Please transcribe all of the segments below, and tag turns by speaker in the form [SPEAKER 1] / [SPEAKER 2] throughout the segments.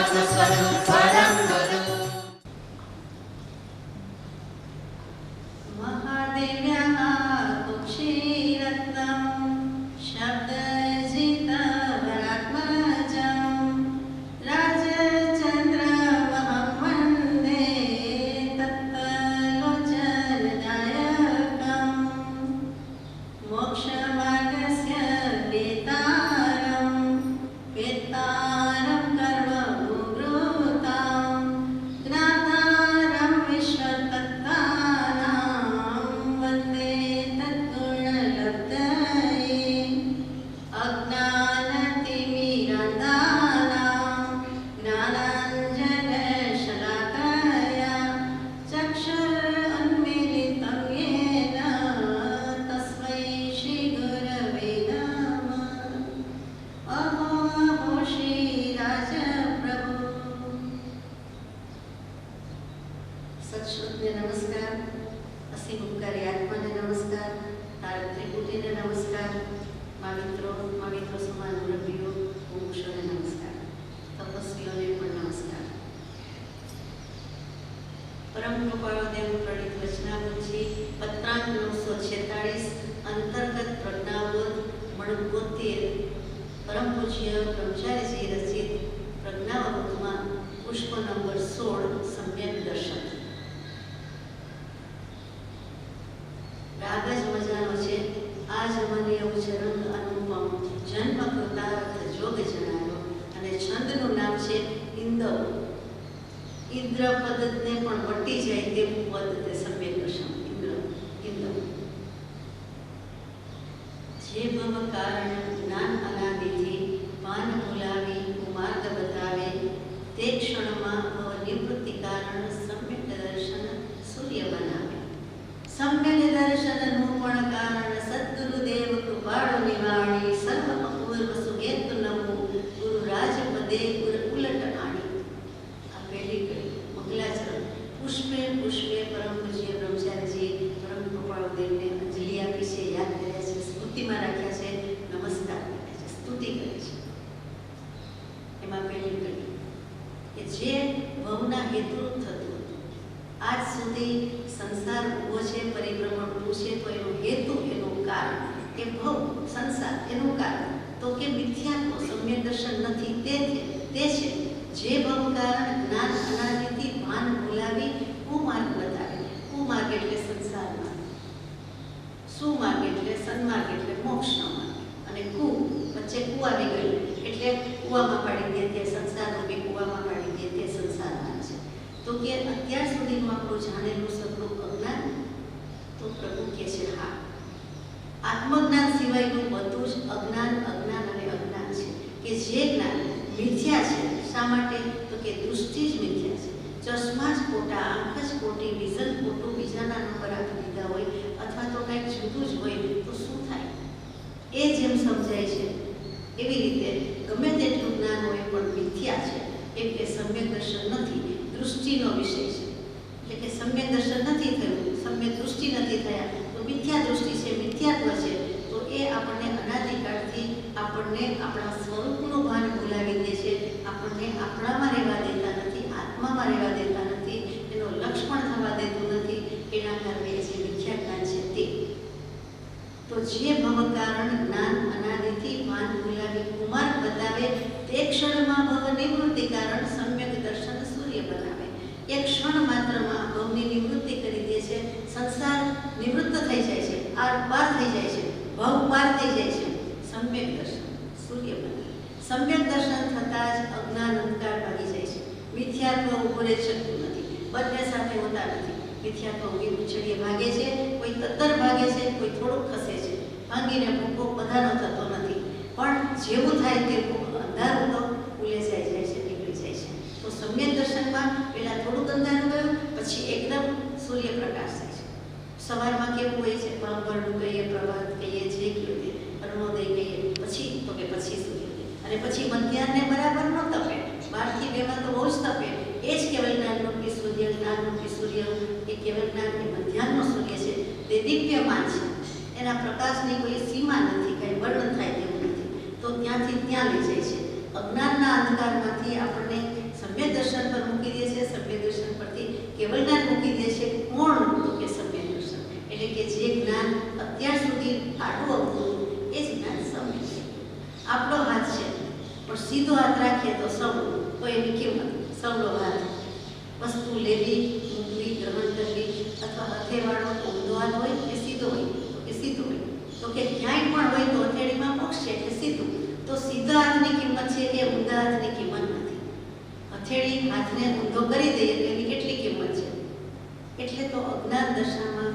[SPEAKER 1] આત્મસ્વરૂપ પરમ ગુરુ
[SPEAKER 2] મહાદેવ્યઃ કુક્ષીરત્નં શબ્દજિતવરાત્મજં રાજચંદ્રમહં વંદે તત્તલોચનદાયકં મોક્ષમાર્ગસ્ય વેતારં વેતારં કર્મભૂભૃતાં જ્ઞાતારં વિશ્વતત્ત્વાનાં વંદે તદ્ગુણલબ્ધયે અજ્ઞાનતિમિરાન્ધાનાં જ્ઞાનાഞ്જનશલાકયા ચક્ષુરુન્મીલિतं येन તસ્मै શ્રીગુરવે નમઃ. અહો શ્રીરાજપ્રભુ. સત્શ્રુતને નમસ્કાર, અસીમ ઉપકારી આત્માને નમસ્કાર, તારક ત્રિપુટીને નમસ્કાર, મા મિત્રો સમાન મુરબ્બીઓ મુમુક્ષોને નમસ્કાર, તપસ્વીઓને પણ નમસ્કાર. પરમ કૃપાળુદેવ પ્રણિત વચનામૃતજી પત્રાંક 946 અંતર્ગત પ્રજ્ઞાબોધ મણક 72 પરમ પૂજ્ય બ્રહ્મચારીજી રચિત પ્રજ્ઞાવૃતમાં પુષ્પ નંબર 16 સમ્યક દર્શન. રાગ જ મજાનો છે. આ જમાને ઉચ્ચરંગ અનુપમ જન્મ કૃતાર્થ જોગ જણાયો. અને છંદનું નામ છે ઇન્દ્ર. ઇન્દ્ર પદને પણ વટી જાય તેવું પદ તે સમ્યક દર્શન. ઇન્દ્ર જે ભવ કારણ જ્ઞાન અનાદિથી ભાન ભૂલાવી માર્ગ બતાવે તે ક્ષણમાં ભવ નિવૃત્તિ કારણ સમ્યક દર્શન સૂર્ય બનાવે. સમ્યક દર્શનનું પણ કારણ સદ્ગુરુદેવ કૃપાળુ નિવાણી સર્વ અપૂર્વ સુગેત નમું ગુરુ રાજપદે ઉલટ આણી. આ પહેલી કડી મંગલાચરણ. પુષ્પે પુષ્પે પરમ પૂજ્ય બ્રહ્મચારીજી પરમ કૃપાળુદેવને અંજલિ આપી છે, યાદ કર્યા છે, સ્મૃતિમાં રાખ્યા છે, નમસ્કાર કર્યા છે, સ્તુતિ કરી છે. એમાં પહેલી કડી કે જે ભવના હેતુરૂપ થતું હતું, આજ સુધી સંસાર ઊભો છે, પરિભ્રમણ ઊભું છે, તો એનો હેતુ, એનું કારણ એ ભવ સંસાર, એનું કારણ તો કે મિથ્યાત્વ સમ્યક દર્શન નથી. તે છે જે ભવ કારણ જ્ઞાન અનાદિથી ભાન ભૂલાવી કુમાર્ગ બતાવે. કુમાર્ગ એટલે સંસાર માર્ગ, સુમાર્ગ એટલે સન્માર્ગ એટલે મોક્ષનો માર્ગ, અને કુ વચ્ચે કુ આવી ગયું એટલે કુવામાં પાડી દે તે સંસાર રૂપી કુવામાં પાડી દે તે સંસાર માર્ગ છે. તો કે અત્યાર સુધીનું આપણું જાણેલું સગળું અજ્ઞાન, તો પ્રભુ કહે છે હા, આત્મજ્ઞાન સિવાયનું બધું જ અજ્ઞાન અજ્ઞાન અને અજ્ઞાન છે. કે જે જ્ઞાન મિથ્યા છે. શા માટે? તો કે દૃષ્ટિ જ મિથ્યા છે. ચશ્મા જ ખોટા, આંખ જ ખોટી, વિઝન ખોટું, બીજાના નંબર આપી દીધા હોય અથવા તો કંઈક જુદું જ હોય તો શું થાય? એ જેમ સમજાય છે એવી રીતે ગમે તેટલું જ્ઞાન હોય પણ મિથ્યા છે. એમ કે સમ્યક દર્શન નથી, દૃષ્ટિનો વિષય છે. એટલે કે સમ્યક દર્શન નથી થયું, સમ્યક દૃષ્ટિ નથી થયા તો મિથ્યા દૃષ્ટિ છે, મિથ્યાત્વ છે. તો એ આપણને અનાદિકાળથી આપણને આપણા સ્વરૂપનું ભાન ભૂલાવી દે છે, આપણને આપણામાં રહેવા દેતા નથી, આત્મામાં રહેવા દેતા નથી, એનો લક્ષણ થવા દેતું નથી. એના કારણે જે મિથ્યા જ્ઞાન છે તે. તો જે ભવ કારણ જ્ઞાન અનાદિથી ભાન ભૂલાવી કુમાર્ગ બતાવે તે ક્ષણમાં ભવ નિવૃત્તિ કારણ સમ્યક દર્શન સૂર્ય બનાવે. એક ક્ષણ માત્રમાં ભવની નિવૃત્તિ કરી દે છે. સંસાર નિવૃત્ત થઈ જાય છે, આર પાર થઈ જાય છે, ભવ પાર થઈ જાય છે. સમ્યક દર્શન સૂર્ય બનાવે. સમ્યક દર્શન થતાં જ અજ્ઞાન અંધકાર ભાગી જાય છે. મિથ્યાત્વ ઉભો રહી શકતું નથી, બંને સાથે હોતા નથી. મિથ્યાત્વ ઉભી ઉછળીએ ભાગે છે, કોઈ તદ્દર ભાગે છે, કોઈ થોડુંક ખસે છે, ભાંગીને ભૂકો બધાનો થતો નથી. પણ જેવું થાય તેવું અંધારું તો ઉલેચાઈ જાય છે, નીકળી જાય છે. તો સમ્યક દર્શનમાં પહેલાં થોડુંક અંધારું ગયું, પછી એકદમ સૂર્યપ્રકાશ થાય છે. સવારમાં કેવું હોય છે? પળભરનું કહીએ, પ્રભાત કહીએ, જે કહીએ, અરુણોદય કહીએ, પછી તો કે પછી સૂર્યોદય, અને પછી મધ્યાહને બરાબર ન તપે, 12 થી 2 માં તો બહુ જ તપે. એ જ કેવલ જ્ઞાનરૂપી સૂર્ય, જ્ઞાનરૂપી સૂર્ય એ કેવલ જ્ઞાનની મધ્યાહનો સૂર્ય છે. તે દિવ્યમાન છે, એના પ્રકાશની કોઈ સીમા નથી, કંઈ વર્ણન થાય તેવું નથી. તો ત્યાંથી ત્યાં લઈ જાય છે. અજ્ઞાનના અંધકારમાંથી આપણને સમ્યક દર્શન પર મૂકી દે છે. સમ્યક દર્શન પરથી કેવલ જ્ઞાન મૂકી દે છે. કોણ? તો કે સમ્યક દર્શન. એટલે કે જે જ્ઞાન અત્યાર સુધી આડું આવતું એ જ જ્ઞાન સમ્યક છે. આપણો હાથ છે પણ સીધો હાથ રાખીએ તો સવળો, તો એની કિંમત સવળો હાથ. વસ્તુ લેવી, મૂકવી, ગ્રહણ કરવી અથવા હથેવાળો ઊંધો હાથ હોય કે સીધો હોય તો કે સીધો હોય. તો કે ક્યાંય પણ હોય તો હથેળીમાં મોક્ષ છે એટલે સીધું. તો સીધા હાથની કિંમત છે એ ઊંધા હાથની કિંમત નથી. હથેળી હાથને ઊંધો કરી દઈએ તો એની કેટલી કિંમત છે. એટલે તો અજ્ઞાન દશામાં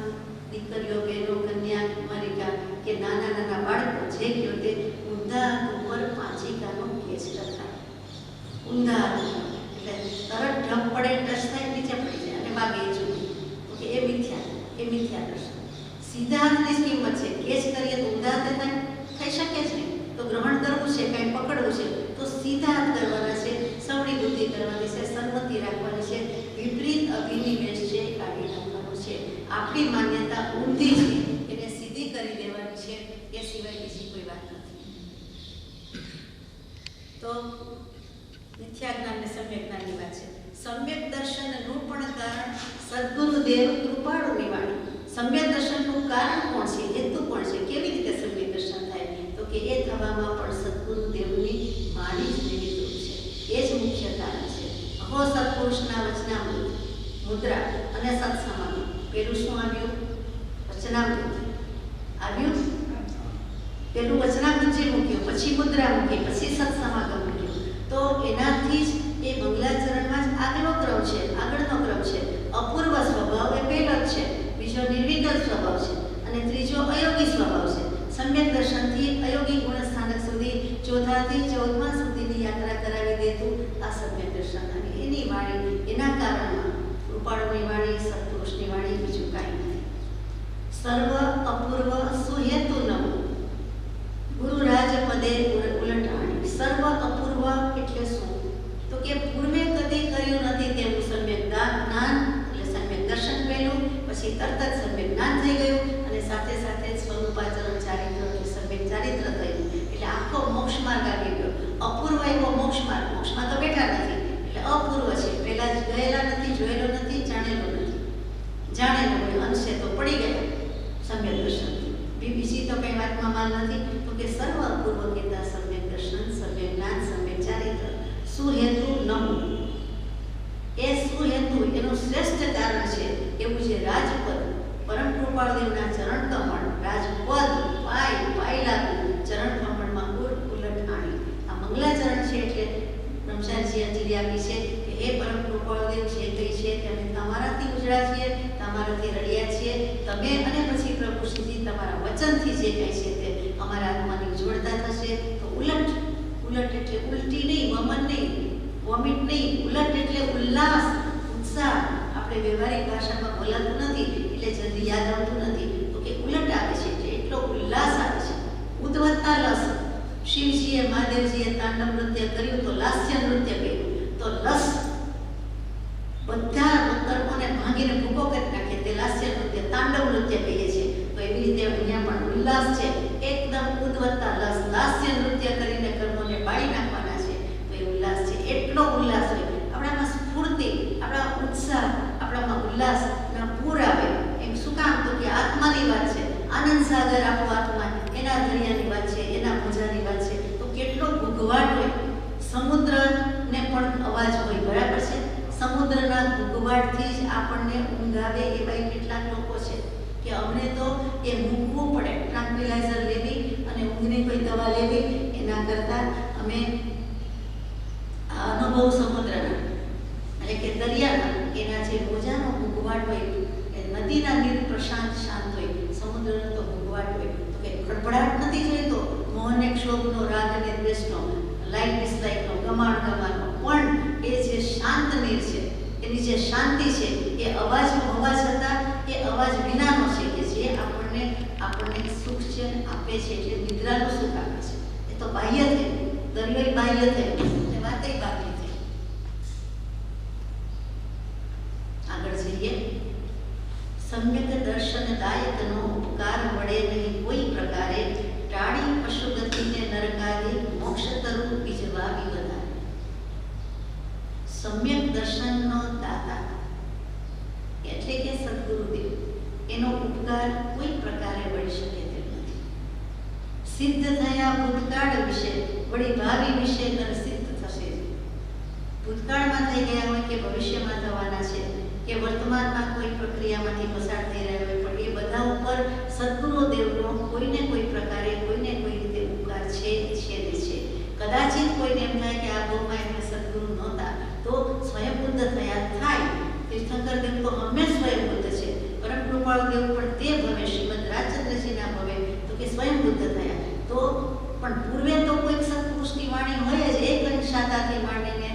[SPEAKER 2] દીકરીઓ, બહેનો, કન્યા કુમારિકા કે નાના નાના બાળકો જે કહ્યો તે ઊંધા હાથ ઉપર પાંચિકાનો કેસ થાય. ઊંધા હાથ એટલે તરત ઢબ પડે, ટચ થાય, નીચે પડી જાય અને માગે જુદી. તો કે એ મિથ્યા દર્શન. સીધા હાથની જ કિંમત છે. કેસ કરીએ તો ઊંધા હાથે થાય, થઈ શકે જ નહીં. તો ગ્રહણ કરવું છે, કંઈ પકડવું છે તો સીધા હાથ કરવાના છે, સવળી બુદ્ધિ કરવાની છે, સન્મતિ રાખવાની છે, વિપરીત અભિનિવેશ છે એ કાઢી નાખવાનો છે. આપણી માન્યતા ઊંધી છે એને સીધી કરી દેવાની છે, એ સિવાય બીજી કોઈ વાત નથી. તો મિથ્યા જ્ઞાન ને સમ્યક જ્ઞાનની વાત છે. સમ્યક દર્શનનું પણ કારણ સદ્ગુરુદેવ કૃપાળુની વાણી. સમ્યક દર્શનનું કારણ કોણ છે, હેતુ કોણ છે, કેવી રીતે સમ્યક દર્શન થાય? તો કે એ થવામાં પણ સદ્ગુરુદેવની વાણી જ નિમિત્તરૂપ છે. એ જ મુખ્ય કારણ છે. અહો સત્પુરુષના વચનામૃત મુદ્રા અને સત્સમાગમ. પેલું શું આવ્યું? વચનામૃત આવ્યું. પેલું વચનામૃત જે મૂક્યું, પછી મુદ્રા મૂકી, પછી સત્સમાગમ મૂક્યું. તો એનાથી જ એ મંગલાચરણમાં જ આગળનો ક્રમ છે. અપૂર્વ સ્વભાવ એ પહેલો જ છે, બીજો નિર્વિકલ્પ સ્વભાવ છે અને ત્રીજો અયોગી સ્વભાવ છે. સમ્યક દર્શનથી અયોગી ગુણ સ્થાનક સુધી, ચોથાથી 14મા સુધીની યાત્રા કરાવી દેતું આ સમ્યક દર્શન. અને એની વાણી, એના કારણમાં કૃપાળુની વાણી, સત્પુરુષની વાણી, બીજું કાંઈ નથી. સર્વ અપૂર્વ સુહેતુ નવું ગુરુરાજ પદે ઉલટાણી. સર્વ અપૂર્વ એટલે શું? તો કે પૂર્વે કદી કર્યું નથી તેવું સમ્યક જ્ઞાન, એટલે સમ્યક દર્શન પહેલું, પછી તરત જ સમ્યક જ્ઞાન થઈ ગયું અને સાથે સાથે સ્વરૂપાચરણ ચારિત્ર એટલે સમ્યક ચારિત્ર થયું. એટલે આખો મોક્ષ માર્ગ આવી ગયો. અપૂર્વ એવો મોક્ષ માર્ગ, મોક્ષમાં તો બેઠા નથી એટલે અપૂર્વ છે. પહેલા ગયેલા નથી, જોયેલો નથી, જાણેલો નથી. જાણેલો હોય અંશે તો પડી ગયા સમ્યક દર્શન. બીજી તો કંઈ વાતમાં માલ નથી. તો કે સર્વ અપૂર્વ કહેતા સમ્યક દર્શન, સમ્યક જ્ઞાન, સમ્યક ચારિત્ર. સુહેતુ નમું. એ સુહેતુ એનું શ્રેષ્ઠ કારણ છે એવું જે રાજપદ પરમ કૃપાળદેવના ચરણ કમળ, રાજપદ પાયલા ચરણ કમળમાં ઉલટ આણી. આ મંગલાચરણ છે એટલે બ્રહ્મચારીજી અંજલિ આપી છે કે હે પરમ કૃપાળદેવ, જે કંઈ છે તે અમે તમારાથી ઉજળા છીએ, તમારાથી રડ્યા છીએ. તમે અને પછી પ્રભુ શ્રીજી તમારા વચનથી જે કંઈ છે તે અમારા આત્માની ઉજ્જવળતા થશે. તો ઉલટ એટલે ઉલટી નહીં, વમન નહીં, વોમિટ નહીં. ઉલટ એટલે ઉલ્લાસ, ઉત્સાહ. આપણે વ્યવહારિક ભાષામાં બોલાતું નથી એટલે જલ્દી યાદ આવતું નથી. તો કે ઉલટ આવે છે એટલે એટલો ઉલ્લાસ આવે છે. ઉદ્વત્તા લસ. શિવજીએ, મહાદેવજીએ તાંડવ નૃત્ય કર્યું તો લાસ્ય નૃત્ય કર્યું. તો લસ બધા કર્મોને ભાંગીને ભૂકો કરી નાખે તે લાસ્ય નૃત્ય, તાંડવ નૃત્ય કહીએ છીએ. તો એવી રીતે અહીંયા પણ ઉલ્લાસ છે. એકદમ ઉદ્વત્તા લસ, લાસ્ય નૃત્ય કરીને કર્મોને બાળી નાખવાના છે. તો એ ઉલ્લાસ છે. એટલો ઉલ્લાસ હોય આપણામાં, સ્ફૂર્તિ, આપણા ઉત્સાહ, આપણામાં ઉલ્લાસના પૂર આવે. એમ શું કામ? તો કે આત્માની વાત છે. આનંદ સાગર આપણો આત્મા, એના દરિયાની વાત છે, એના મજાની વાત છે. તો કેટલો ગુગવાટ હોય. સમુદ્રને પણ અવાજ હોય, બરાબર છે. સમુદ્રના ગુગવાટથી જ આપણને ઊંઘ આવે એવા કેટલાક લોકો છે કે અમને તો એ મૂકવું પડે, ટ્રાન્ક્વિલાઇઝર લેવી અને ઊંઘની કોઈ દવા લેવી એના કરતાં અમે અનુભવ સમુદ્રના એટલે કે દરિયાના એના જે મોજાનો ગુગવાટ હોય, એ નદીના નીર પ્રશાંત શાંત હોય, સમુદ્રનો તો ગુગવાટ હોય. તો કે ખડભડાટ નથી જોઈતો, મોહને ક્ષોભનો, રાગ અને દ્વેષનો, લાઈક ડિસલાઈકનો, ગમાણ ગમાણનો, પણ એ જે શાંત નીર છે, એની જે શાંતિ છે એ અવાજનો હોવા છતાં એ અવાજ વિનાનો છે કે જે આપણને સુખ છે આપે છે. એટલે નિદ્રાનું સુખ આપે છે. એ તો બાહ્ય થયું, દરિયો બાહ્ય થયું અને વાતે બાકી થઈ. આગળ જઈએ. સમ્યક દર્શનદાયકનો ઉપકાર વડે નહીં કોઈ પ્રકારે, ટાળી પશુગતિને નરકારી મોક્ષ તરુ બીજવા વિવધારે. સમ્યક દર્શનનો દાતા એટલે કે સદગુરુદેવ, એનો ઉપકાર કોઈ પ્રકારે બળી શકે તેમ નથી. સિદ્ધ થયા ભૂતકાળ વિશે, વળી ભાવિ વિશે નર સિદ્ધ થશે. ભૂતકાળમાં થઈ ગયા હોય કે ભવિષ્યમાં થવાના છે કે વર્તમાનમાં કોઈ પ્રક્રિયામાંથી પસાર થઈ રહ્યા હોય, પણ એ બધા ઉપર સદગુરુદેવનો કોઈને કોઈ પ્રકારે કોઈને કોઈ રીતે ઉપકાર છે ને છે. કદાચિત કોઈને એમ થાય કે આ ભાવમાં એમને સદગુરુ નહોતા તો સ્વયંબુદ્ધ થયા થાય. તીર્થંકર દેવ તો હંમેશ સ્વયંબુદ્ધ છે, પરમ કૃપાળુ દેવ પણ તે ભવે શ્રીમદ રાજચંદ્રજીના ભવે તો કે સ્વયંબુદ્ધ થયા. તો પણ પૂર્વે તો કોઈક સત્પુરુષની વાણી હોય જ. એક અંશાતાથી માંડીને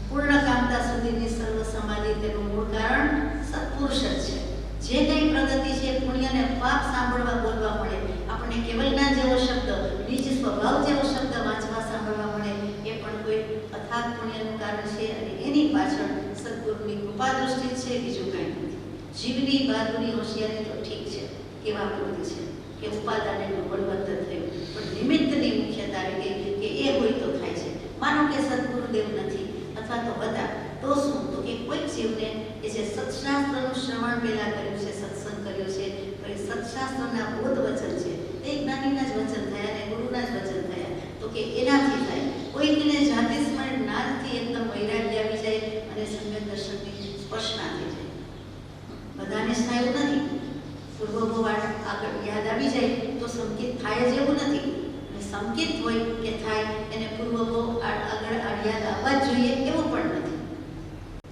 [SPEAKER 2] પૂર્ણકામતા સુધીની સર્વ સમાધિ તેનું મૂળ કારણ સત્પુરુષ જ છે. જે કંઈ પ્રગતિ છે, પુણ્ય અને પાપ સાંભળવા બોલવા મળે, આપણને કેવલના જેવો શબ્દ, નીચ સ્વભાવ જેવો શબ્દ વાંચવા સાંભળવા મળે, એ પણ કોઈ અથાગ પુણ્યનું કારણ છે. અને એની પાછળ સદગુરુની કૃપા દૃષ્ટિ છે, બીજું કંઈ નથી. જીવની બહાદુરી હોશિયારી તો ઠીક છે, કેવા પૂર્તિ છે કે ઉપાદાને બળવત્તર થયું, પણ નિમિત્તની મુખ્યતા આવી ગઈ કે એ હોય તો થાય છે. માનો કે સદગુરુદેવ નથી અથવા તો હતા તો શું, તો કે કોઈક જીવને એ જે સત્શાસ્ત્રનું શ્રવણ પહેલા કર્યું છે, સત્સંગ કર્યો છે, તો એ સત્શાસ્ત્રના બોધ વચન છે, તે જ્ઞાનીના જ વચન થયા અને ગુરુના જ વચન થયા. તો કે એનાથી થાય. કોઈકને જાતિ સ્મરણ જ્ઞાનથી એકદમ વૈરાગ્ય આવી જાય અને સમ્યક દર્શનની સ્પર્શના થઈ જાય. બધાને થાય એવું નથી. પૂર્વભવ આગળ યાદ આવી જાય તો સંકિત થાય જ એવું નથી. અને સંકિત હોય કે થાય એને પૂર્વભવ આગળ યાદ આવવા જ જોઈએ એવું પણ નથી.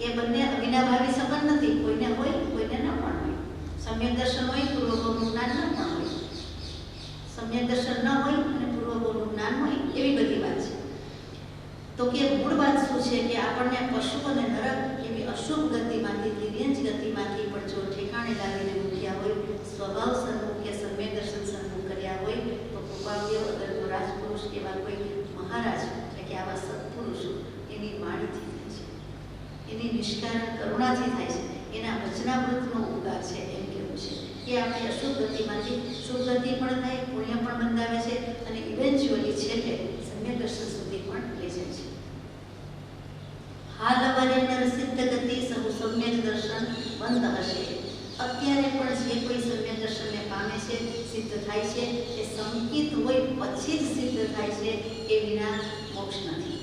[SPEAKER 2] એ બંને અવિનાભાવી સંબંધ નથી. કોઈને હોય, કોઈને ન પણ હોય. સમ્યક દર્શન હોય, પૂર્વભવનું જ્ઞાન ન પણ હોય. સમ્યક દર્શન ન હોય અને પૂર્વભવનું જ્ઞાન હોય, એવી બધી વાત છે. તો કે મૂળ વાત શું છે કે આપણને પશુ અને નરક એવી અશુભ ગતિમાંથી, તિર્યંજ ગતિમાંથી પણ જો ઠેકાણે લાવીને મૂક્યા હોય, સ્વભાવ સન્મુખ કે સમ્યક દર્શન સન્મુખ કર્યા હોય, તો કૃપાદેવ અગર તો રાજપુરુષ એવા કોઈ મહારાજ એટલે કે આવા સત્પુરુષો એની વાણીથી થાય છે, એની નિષ્કારણ કરુણાથી થાય છે, એના વચનામૃતનો ઉદ્ગાર છે. એમ કેવું છે કે આપણે અશુભ ગતિમાંથી શુભ ગતિ પણ થાય, પુણ્ય પણ બંધાવે છે અને ઇવેન્ચ્યુઅલી છેલ્લે સમ્યક દર્શન સુધી પણ લઈ જાય છે. હાલ વરે નર સિદ્ધ ગતિ સહુ સમ્યક દર્શન બંધ હશે. અત્યારે પણ જે કોઈ સમ્યક દર્શનને પામે છે, સિદ્ધ થાય છે, એ સંકિત હોય પછી જ સિદ્ધ થાય છે, એ વિના મોક્ષ નથી.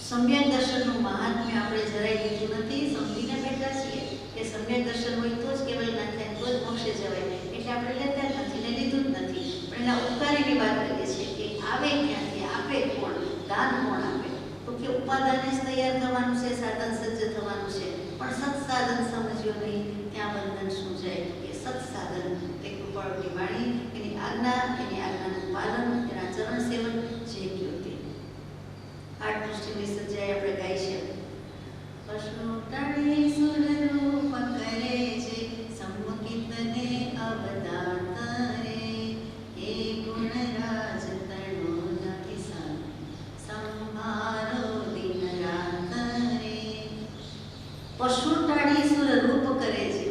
[SPEAKER 2] સમ્યક દર્શનનું મહાત્મ્ય આપણે જરાય લીધું નથી. સમજીને બેઠા છીએ કે સમ્યક દર્શન હોય તો જ કેવલ જ્ઞાન થાય, તો જ મોક્ષે જવાય, એટલે આપણે લેતા જ નથી ને લીધું જ નથી. પણ એના ઉપકારીની વાત કરીએ છીએ કે આવે ક્યાંથી, આપે કોણ, દાન કોણ આપે, તો કે ઉપાદાને જ તૈયાર થવાનું છે, સાધન સજ્જ થવાનું છે, પણ સત્સાધન સમજ્યો નહીં, ત્યાં બંધન શું જાય કે સત્સાધન તે કૃપાળુની વાણી, એની આજ્ઞાનું પાલન, એના ચરણ સેવન જે કયો તે. આઠ દૃષ્ટિની સજ્જાએ આપણે ગાઈ છે. પશુ તળે સુરરૂપ કરે છે, સંમુખિતને અવતાર કરે, હે ગુણરાજ તણો નથી સંભારો દિન રાત રે. પશુ ટાળી સુર રૂપ કરે છે.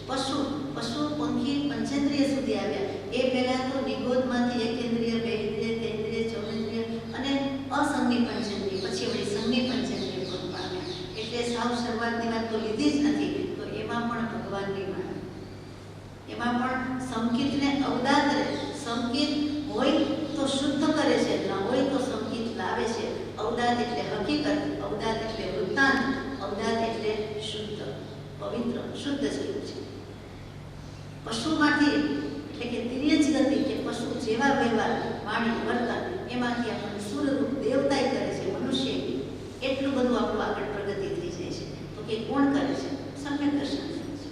[SPEAKER 2] પશુ પંખી પંચેન્દ્રિય સુધી આવ્યા. એ પહેલા તો નિગોદમાંથી એકેન્દ્રિય, બેન્દ્રિય, તેન્દ્રિય, ચૌન્દ્રિય અને અસંગની પંચેન્દ્રિય, પછી વળી સંગની પંચેન્દ્રિય પગ પામ્યા. એટલે સાવ શરૂઆતની વાત તો લીધી જ નથી. તો એમાં પણ ભગવાનની વાત, એમાં પણ સંકિતને અવદાત રહે. સંકિત હોય તો શુદ્ધ કરે છે, ન હોય તો સંકિત લાવે છે. અવદાત એટલે હકીકત, અવદાત એટલે વૃત્તાંત, અવદાત એટલે શુદ્ધ, પવિત્ર, શુદ્ધ જેવું છે. પશુમાંથી એટલે કે તિર્યંજ ગતિ કે પશુ જેવા વ્યવહાર, વાણી, વર્તન, એમાંથી આપણને સુરરૂપ દેવતાય કરે છે, મનુષ્ય એટલું બધું આપણું આગળ પ્રગતિ થઈ જાય છે. તો કે કોણ કરે છે? સમ્યક દર્શન કરે છે.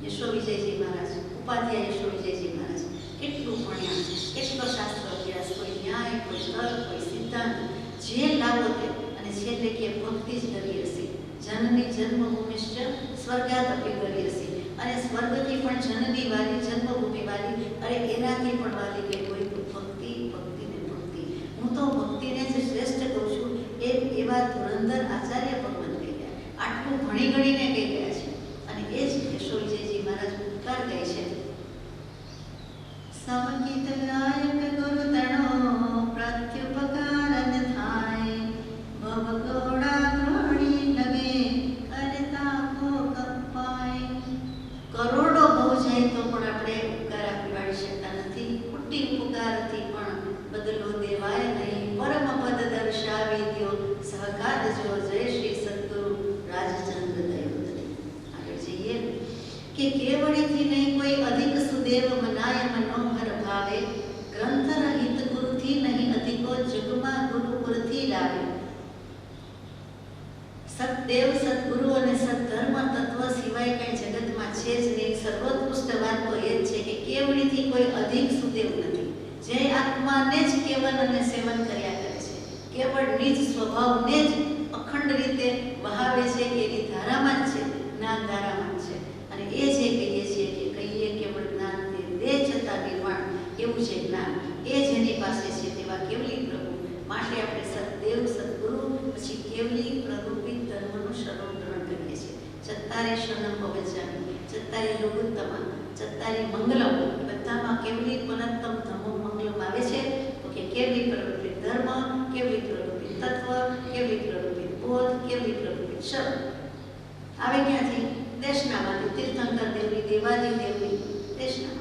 [SPEAKER 2] યશો વિજયજી મહારાજ, ઉપાધ્યાય યશો વિજયજી મહારાજ કેટલું ભણ્યા, કેટલો શાસ્ત્ર અભ્યાસ, કોઈ ન્યાય, કોઈ તર્ક, કોઈ સિદ્ધાંત, જે લાવો તે, અને છેલ્લે કે ભક્તિ જ કરી હશે. જનની જન્મભૂમિશ્ચ સ્વર્ગાત અપી કરી હશે. અને સ્વર્ગથી પણ જનની વાલી, જન્મભૂમિ વાલી, અરે એનાથી પણ વાલી કે કોઈ તો ભક્તિ, ભક્તિને ભક્તિ. હું તો ભક્તિને જ શ્રેષ્ઠ કહું છું. એવા ધુરંધર આચાર્ય ભગવાન કહી ગયા. આટલું ભણી ગણીને કહી ગયા છે. અને એ જ યશો વિજયજી મહારાજ ઉત્તર કહે છે. સમકિત લાયક ગુરુ તણો પ્રત્યુપકાર કે કેવળીથી નહીં કોઈ અધિક સુદેવ મનાય મનોહર ભાવે, ગ્રંથ રહિત ગુરુથી નહીં અધિકો જગમાં ગુરુપુરથી લાવે. સતદેવ સદગુરુ અને સદધર્મ તત્વ સિવાય કઈ જગતમાં છે જ નહીં. સર્વોત્કૃષ્ટ વાત તો એ જ છે કે કેવળીથી કોઈ અધિક સુદેવ નથી, જે આત્માને જ કેવલ અને સેવન કર્યા કરે છે, કેવળ નિજ સ્વભાવને જ અખંડ રીતે વહાવે છે, એની ધારામાં જ છે, જ્ઞાન ધારામાં જ છે. અને એ જે કહીએ છીએ કે કહીએ કેવળ જ્ઞાન તે દે છતાં નિર્વાણ, એવું છે જ્ઞાન, એ જેની પાસે છે તેવા કેવલી પ્રભુ. માટે આપણે સતદેવ સદગુરુ પછી કેવલી પ્રરૂપિત ધર્મનું શરણ ગ્રહણ કરીએ છીએ. ચત્તારી શરણમ ભવજામિ, ચત્તારી લઘુત્તમા, ચત્તારી મંગલમ, બધામાં કેવલી પનત્તમ ધમો મંગલમ આવે છે. તો કે કેવલી પ્રરૂપિત ધર્મ, કેવલી પ્રરૂપિત તત્વ, કેવલી પ્રરૂપિત બોધ, કેવલી પ્રરૂપિત શબ્દ આવે ક્યાંથી? દેશનામાંથી, તીર્થંકર દેવની, દેવાદી દેવની દેશનામાંથી.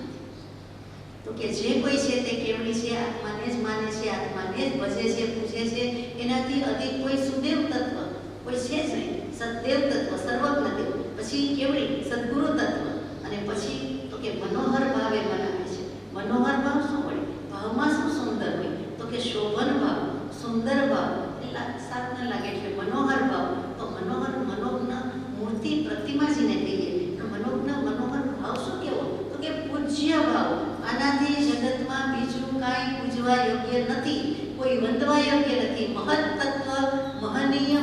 [SPEAKER 2] તો કે જે કોઈ છે તે કેવળી છે, આત્માને જ માને છે, આત્માને જ ભજે છે, પૂજે છે, એનાથી અધિક કોઈ સુદેવ તત્વ કોઈ છે જ નહીં. સતદેવ તત્વ, સર્વજ્ઞ દેવ, પછી કેવળી સદગુરુ તત્વ, અને પછી તો કે મનોહર ભાવે બનાવે છે. મનોહર ભાવ શું હોય? ભાવમાં શું સુંદર હોય? તો કે શોભન ભાવ, સુંદર ભાવ, એટલે સારું ન લાગે એટલે મનોહર ભાવ. તો મનોહર મનોજ્ઞ મૂર્તિ પ્રતિમાજીને કહીએ. મનોજ્ઞ મનોહર ભાવ શું કેવો? તો કે પૂજ્ય ભાવ. આનાથી જગતમાં બીજું કાંઈ પૂજવા યોગ્ય નથી, કોઈ વંદવા યોગ્ય નથી. મહત તત્વ, મહનીય,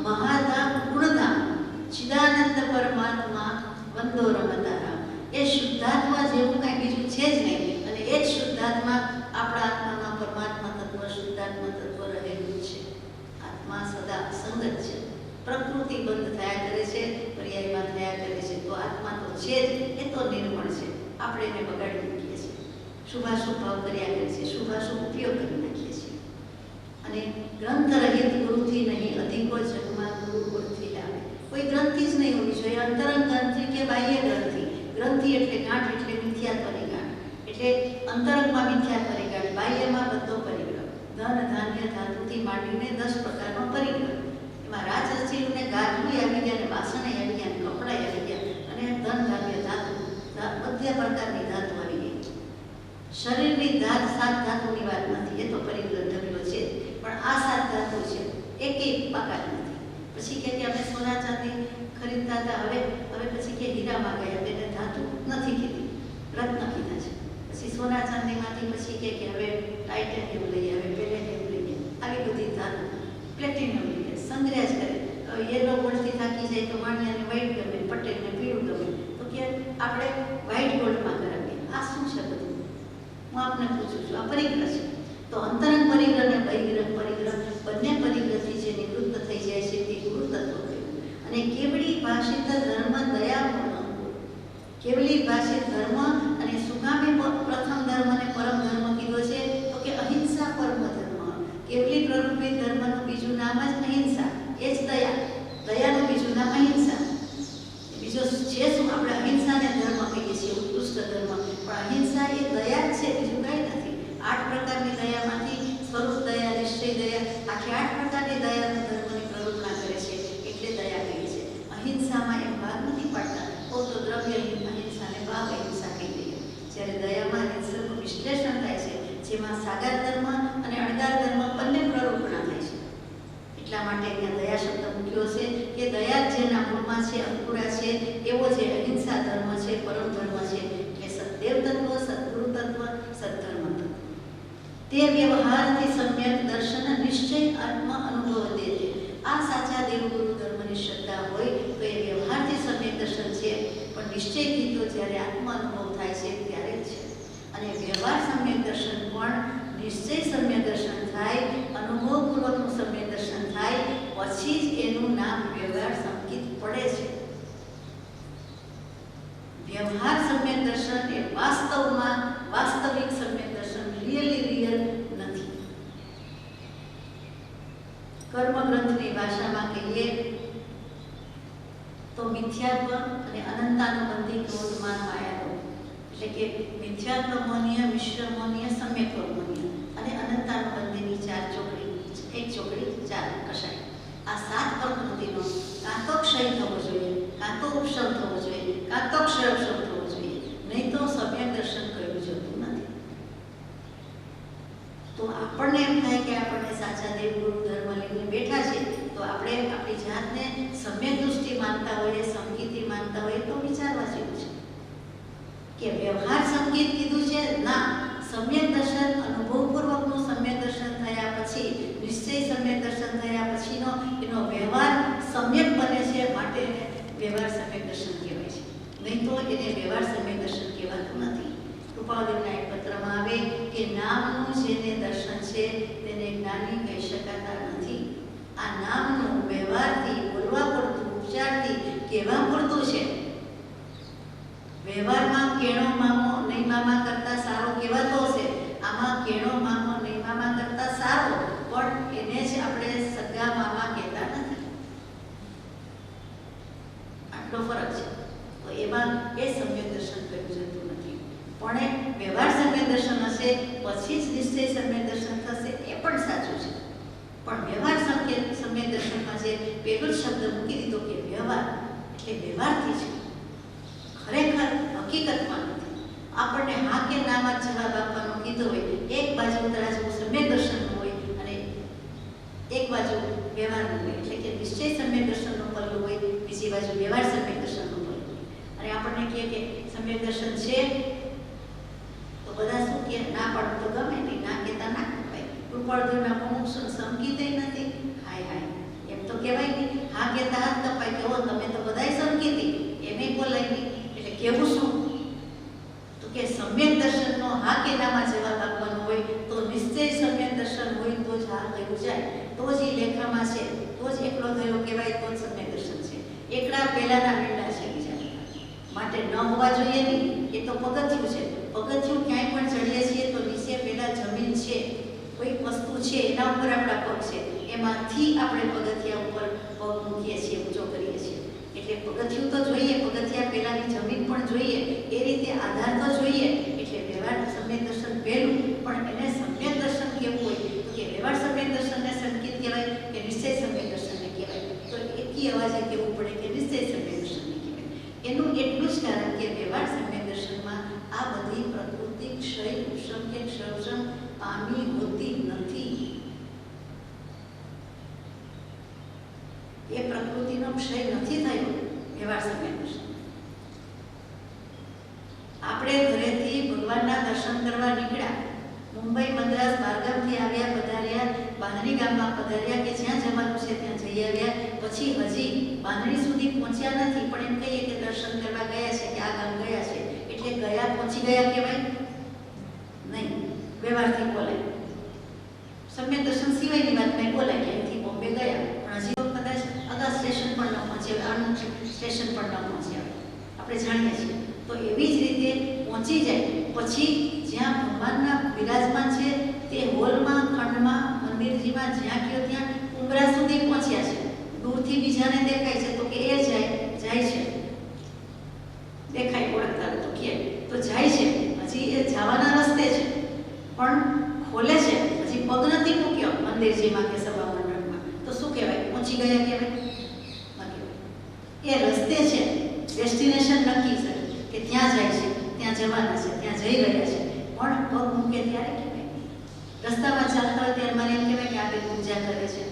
[SPEAKER 2] મહાધામ, ગુણધામ, ચિદાનંદ પરમાત્મા વંદો રમતારામ. એ શુદ્ધાત્મા જેવું કાંઈ બીજું છે જ નહીં. અને એ જ શુદ્ધાત્મા આપણા આત્મામાં પરમાત્મા તત્વ, શુદ્ધાત્મા તત્વ રહેલું છે. આત્મા સદા સંગ જ છે, પ્રકૃતિ બંધ થયા કરે છે, પર્યાયમાં થયા કરે છે. તો આત્મા તો છે જ, એ તો નિર્મળ છે. આપણે એને બગાડી મૂકીએ છીએ, શુભાશુભ ભાવ કર્યા કરે છે, શુભાશુભ ઉપયોગ કરી નાખીએ છીએ. અને ગ્રંથ રહિત ગુરુથી નહીં અધિકો જગમાં ગુરુકુળથી લાવે. કોઈ ગ્રંથિ જ નહીં હોવી જોઈએ. અંતરંગ ગ્રંથિ કે બાહ્ય ગ્રંથિ. ગ્રંથિ એટલે ગાંઠ, એટલે મિથ્યાત્વની ગાંઠ, એટલે અંતરંગમાં મિથ્યાત્વની ગાંઠ, બાહ્યમાં બધો પરિગ્રહ. ધન ધાન્ય ધાતુથી માંડીને 10 પ્રકારનો પરિગ્રહ. એમાં રાજરસીને ગાજું આવી ગયા, અને વાસણ આવી ગયા, અને કપડાં આવી ગયા, અને ધન ધાન્ય ધાતુ, બધા પ્રકારની ધાતુ આવી ગઈ. શરીરની ધાત 7 ધાતુની વાત નથી, એ તો પરિગ્રહ ઢગલો છે, પણ આ 7 ધાતુ છે, એકેય બાકાત નથી. પછી કે અમે સોના ચાંદી ખરીદતા હતા, હવે પછી કે હીરામાં ગયા, તેને ધાતુ નથી કીધી, રત્ન કીધા છે. પછી સોના ચાંદીમાંથી પછી કે હવે ટાઇટેનિયમ લઈએ, હવે પેલેડિયમ લઈએ, આવી બધી ધાતુ, પ્લેટિનિયમ લઈએ, સંગ્રહ જ કરે. યેલો ગોલ્ડથી થાકી જાય તો વાણિયાને વ્હાઈટ ગમે, પટેલને પીળું ગમે, તો કે આપણે વ્હાઈટ ગોલ્ડમાં કરાવીએ. આ શું છે બધું? હું આપને પૂછું છું. આ પરિગ્રહ છે. તો અંતરંગ પરિગ્રહ અને બહિર્ગ્રહ પરિગ્રહ, બંને પરિગ્રહથી જે નિવૃત્ત થઈ જાય છે તે ગુરુ તત્વ કહ્યું. અને કેવળી ભાષિત ધર્મ દયાપૂર્ણ, કેવળી ભાષિત ધર્મ અને સુગામી પ્રથમ ધર્મ અને પરમ ધર્મ કીધો છે. તો કે અહિંસા પરમ ધર્મ. કેવળી પ્રરૂપિત ધર્મનું બીજું નામ જ અહિંસા, એ જ દયા. દયાનું બીજું નામ અહિંસા. બીજો છે શું? આપણે અહિંસાને ધર્મ કહીએ છીએ, ઉત્કૃષ્ટ ધર્મ, પણ અહિંસા એ દયા જ છે, બીજું કંઈ નથી. 8 પ્રકારની દયામાંથી સ્વરૂપ દયા, નિશ્ચય દયા, આખી 8 પ્રકારની દયાનું ધર્મની પ્રરૂપણા કરે છે, એટલે દયા કહીએ છે. અહિંસામાં એમ ભાગ નથી પાડતા, તો દ્રવ્ય અહિંસાને ભાવ અહિંસા કહી દઈએ. જ્યારે દયામાં અહિંસાનું વિશ્લેષણ થાય છે, જેમાં સાગાર ધર્મ અને અણગાર ધર્મ બંને પ્રરૂપણા થાય છે. એટલા માટે અહીંયા દયા શબ્દ મૂક્યો છે કે દયા જેના મૂળમાં છે, અંકુરા છે, એવો જે અહિંસા ધર્મ છે, પરમ ધર્મ છે, એટલે સતદેવ તત્વ, સદગુરુ તત્વ, સદ્ધર્મ તત્વ. તે વ્યવહારથી સમ્યક દર્શન નિશ્ચય આત્મ અનુભવ દે છે. આ સાચા દેવગુરુ ધર્મની શ્રદ્ધા હોય તો એ વ્યવહારથી સમ્યક દર્શન છે, પણ નિશ્ચયથી તો જ્યારે આત્મ અનુભવ થાય છે ત્યારે જ છે. અને વ્યવહાર સમ્યક દર્શન પણ નિશ્ચય સમ્યક દર્શન થાય, અનુભવપૂર્વકનું સમ્યક દર્શન થાય, પછી જ એનું નામ વ્યવહાર સંકિત પડે છે. વ્યવહાર સમ્યક દર્શન એ વાસ્તવમાં વાસ્તવિક સમ્યક દર્શન, રિયલ નથી. કર્મગ્રંથની ભાષામાં કહીએ તો મિથ્યાત્વ અને અનંતાનુબંધી ક્રોધમાન માયાનો, એટલે કે મિથ્યાત્વમોનીય, મિશ્રમોનીય, સમ્યક્વમોનીય અને અનંતાનુબંધીની 4 ચોકડી, 1 ચોકડી 4 કષાય. આ 7 પ્રકૃતિનો કાં તો ક્ષય થવો જોઈએ, કાં તો ઉપશમ થવો જોઈએ, કાં તો આપણને એમ થાય કે આપણને સાચા દેવગુરુ ધર્મ લઈને બેઠા છે, તો આપણે આપણી જાતને સમ્યક દૃષ્ટિ માનતા હોઈએ, સંગીતી માનતા હોઈએ તો વિચારવા જેવું છે કે વ્યવહાર સંગીત કીધું છે ના, સમ્યક દર્શન અનુભવપૂર્વકનું સમ્યક દર્શન થયા પછી, નિશ્ચય સમ્યક દર્શન થયા પછીનો એનો વ્યવહાર સમ્યક બને છે, માટે વ્યવહાર સમ્યક દર્શન કહેવાય છે. નહીં તો એને વ્યવહાર સમ્યક દર્શન કહેવાતું નથી. કૃપાળુદેવના એક પત્રમાં આવે કે નામનું જેને દર્શન છે તેને જ્ઞાની કહી શકાતા નથી. આ નામનું વ્યવહારથી, બોલવા પૂરતું, ઉપચારથી કહેવા પૂરતું છે. વ્યવહારમાં કેણો મામો નહીં મામા કરતા સારો કહેવાતો હશે, આમાં કેણો મામો નહીં મામા કરતા સારો, પણ એને જ આપણે સગા મામા કહેતા નથી. આટલો ફરક છે. તો એમાં એ સમ્યક દર્શન કર્યું જતું નથી. પણ એ વ્યવહાર સમ્યક દર્શન હશે પછી જ નિશ્ચય સમ્યક દર્શન થશે, એ પણ સાચું છે. પણ વ્યવહાર સમ્યક દર્શનમાં જે પેલો જ શબ્દ મૂકી દીધો કે વ્યવહાર, એટલે વ્યવહારથી છે, ખરેખર હકીકતમાં નથી. આપણને હા કે નામાં જવાબ આપવાનો કીધો હોય, એક બાજુ તરાજુ સમ્યક દર્શનનું હોય અને એક બાજુ વ્યવહારનું હોય, એટલે કે નિશ્ચય સમ્યક દર્શનનું પલ્લું હોય, બીજી બાજુ વ્યવહાર સમ્યક દર્શનનું પલ્લું હોય. અને આપણને કહે કે સમ્યક દર્શન છે તો બધા શું કહે, ના પાડવું તો ગમે નહીં, ના કહેતા ના કહેવાય. કૃપાળુદેવના મુમુક્ષુ સંગીતે નથી, હાય હાય એમ તો કહેવાય નહીં. હા કહેતા હાથ કપાય કે ઓ તમે તો બધાય સંગીતી, એમ બોલાય નહીં. એટલે કેવું શું? તો કે સમ્યક દર્શનનો હા કે નામાં જવાબ આપવાનો હોય તો નિશ્ચય સમ્યક દર્શન હોય તો જ હા કહ્યું જાય, તો જ એ લેખામાં છે, તો જ એકલો થયો કહેવાય, તો જ સમ્યક દર્શન છે. એકલા પહેલાના મીંડા છે બીજા, માટે ન હોવા જોઈએ નહીં. એ તો પગથિયું છે. પગથિયું ક્યાંય પણ ચડીએ છીએ તો નીચે પહેલા જમીન છે, કોઈ વસ્તુ છે, એના ઉપર આપણા પગ છે, એમાંથી આપણે પગથિયા ઉપર પગ મૂકીએ છીએ, ઊંચો કરીએ છીએ. એટલે પગથિયું તો જોઈએ, પગથિયા પહેલાની જમીન પણ જોઈએ, એ રીતે આધાર તો જોઈએ. એટલે વ્યવહાર સમ્યક દર્શન પહેલું, પણ એને સમ્યક દર્શન કેવું હોય તો કે વ્યવહાર સમ્યક દર્શનને સંકેત કહેવાય કે નિશ્ચય સમ્યક દર્શનને કહેવાય. તો એકી અવાજે કહેવું પડે કે નિશ્ચય સમ્યક દર્શનને કહેવાય. એનું એટલું જ કારણ કે વ્યવહાર સમ્યક દર્શનમાં આ બધી પ્રકૃતિ ક્ષય ઉષ્મ કે ક્ષરક્ષમ પામી હોતી નથી. એ પ્રકૃતિનો ક્ષય નથી થયો વ્યવહાર સમ્યક દર્શન. આપણે ઘરેથી ભગવાનના દર્શન કરવા નીકળ્યા, મુંબઈ મદ્રાસ બહારગામથી આવ્યા, પધાર્યા, બાંધણી ગામમાં પધાર્યા કે જ્યાં જવાનું છે ત્યાં જઈ આવ્યા, પછી હજી બાંધણી સુધી પહોંચ્યા નથી, પણ એમ કહીએ કે દર્શન કરવા ગયા છે કે આ ગામ ગયા છે, એટલે ગયા પહોંચી ગયા કહેવાય નહીં, વ્યવહારથી બોલાય. સમ્યક દર્શન સિવાયની વાત નહીં બોલાય કે અહીંથી બોમ્બે ગયા, પણ હજી કદાચ અગા સ્ટેશન પણ ન પહોંચ્યા, આનું સ્ટેશન પણ ન પહોંચ્યા, આપણે જાણીએ છીએ. તો એવી જ રીતે પહોંચી જાય પછી જ્યાં ભગવાનના બિરાજમાન છે તે હોલમાં, ખંડમાં, મંદિરજીમાં જ્યાં કયો ત્યાં ઉમરા સુધી પહોંચ્યા છે. દૂરથી બીજાને દેખાય છે તો કે એ જાય છે, દેખાય ઓળખતા તો કે તો જાય છે, હજી એ જવાના રસ્તે છે, પણ ખોલે છે, હજી પગ નથી મૂક્યો મંદિરજીમાં કે સભા મંડળમાં, તો શું કહેવાય? પહોંચી ગયા કહેવાય? એ રસ્તે છે, ડેસ્ટિનેશન નક્કી છે કે ત્યાં જાય છે, ત્યાં જવાના છે, ત્યાં જઈ રહ્યા છે, પણ પગ મૂકે ત્યારે કહેવાય. રસ્તામાં ચાલતા હોય ત્યારે મને એમ કહેવાય કે આ બે પૂજા કરે છે,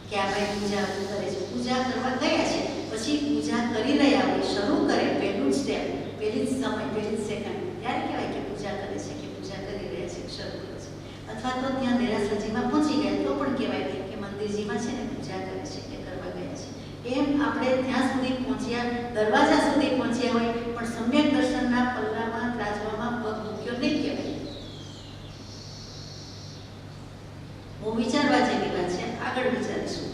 [SPEAKER 2] કે આ ભાઈ પૂજા કરે છે, પૂજા કરવા ગયા છે, પછી પૂજા કરી રહ્યા હોય, શરૂ કરે પહેલું જ સ્ટેપ, પહેલી જ સમય, પહેલી જ સેકન્ડ, ત્યારે કહેવાય કે પૂજા કરે છે, કે પૂજા કરી રહ્યા છે, શરૂ કરે છે. અથવા તો ત્યાં દેરાસરજીમાં પહોંચી ગયા તો પણ કહેવાય કે મંદિરજીમાં છે ને પૂજા કરે છે કે કરવા ગયા છે. એમ આપણે ત્યાં સુધી પહોંચ્યા, દરવાજા સુધી પહોંચ્યા હોય, પણ સમ્યક દર્શનના પલ્લામાં, ત્રાજવામાં પગ મૂક્યો નહીં કહેવાય. બહુ વિચારવા જેવી વાત છે, આગળ વિચારીશું.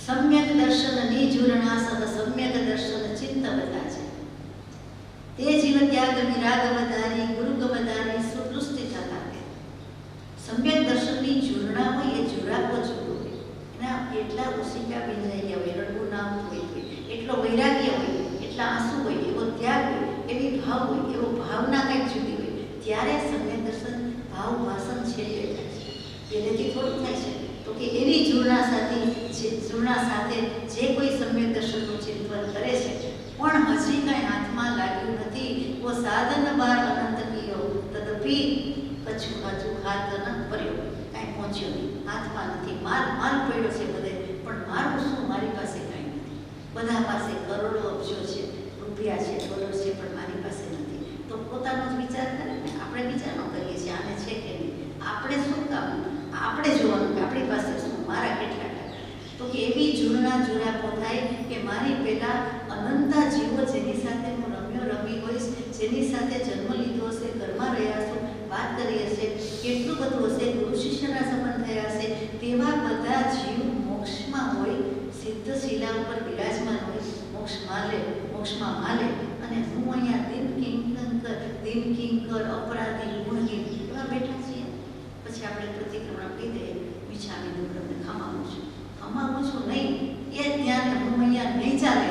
[SPEAKER 2] સમ્યક દર્શનની જુરણા સહ સમ્યક દર્શન ચિત્તવતા છે. તે જીવ ત્યાગ વિરાગ વધારી ગુરુ ગમદારી સુદૃષ્ટિ થતા. સમ્યક દર્શનની જુરણા હોય એ જુરાકો જોડું હોય, એના એટલા ઉસિકા બિંજાઈ ગયા હોય, રડવું ના હોય, એટલો વૈરાગ્ય હોય, એટલા આંસુ હોય, એવો ત્યાગ હોય, એવી ભાવ હોય, એવો ભાવના કંઈક જુદી હોય, ત્યારે સમ્યક દર્શન ભાવ ભાષણ છેલ્લે થાય છે. પહેલેથી થોડું થાય છે તો કે એવી જુરણા સાથે જે કોઈ સમ્યક દર્શનનું ચિંતન કરે છે, પણ હજી કંઈ હાથમાં લાગ્યું નથી, વો સાધન બાર અનંત કિયો તદપી કચ્છું હાથ ન પડ્યો, કાંઈ પહોંચ્યો નહીં, હાથમાં નથી, માલ પડ્યો છે બધે, પણ મારું શું? મારી પાસે કાંઈ નથી. બધા પાસે કરોડો અબજો છે, રૂપિયા છે, ડોલર છે, પણ મારી પાસે નથી. તો પોતાનો જ વિચાર કરે ને, આપણે વિચાર ન કરીએ છીએ આને છે કે નહીં. આપણે શું કામ? આપણે જોવાનું કે આપણી પાસે શું, મારા કેટલા ટકા. તો કે એવી જુરાપો થાય કે મારી પહેલાં અનંતા જીવો જેની સાથે હું રમી હોઈશ, જેની સાથે જન્મ લીધો હશે, ઘરમાં રહ્યા હશું, વાત કરી હશે, કેટલું બધું હશે, ગુરુ શિષ્યના સંબંધ થયા હશે, તેવા બધા જીવ મોક્ષમાં હોય, સિદ્ધ શિલા ઉપર બિરાજમાન હોય, મોક્ષમાં માલે, અને હું અહીંયા દિન કિંકર અપરાધી ગુણહીન એવા બેઠા છીએ. પછી આપણે પ્રતિક્રમણ કહી દઈએ, વિછામી દુર્ગમને ખમાવું છું નહીં, એ જ્ઞાન હું અહીંયા નહીં ચાલે.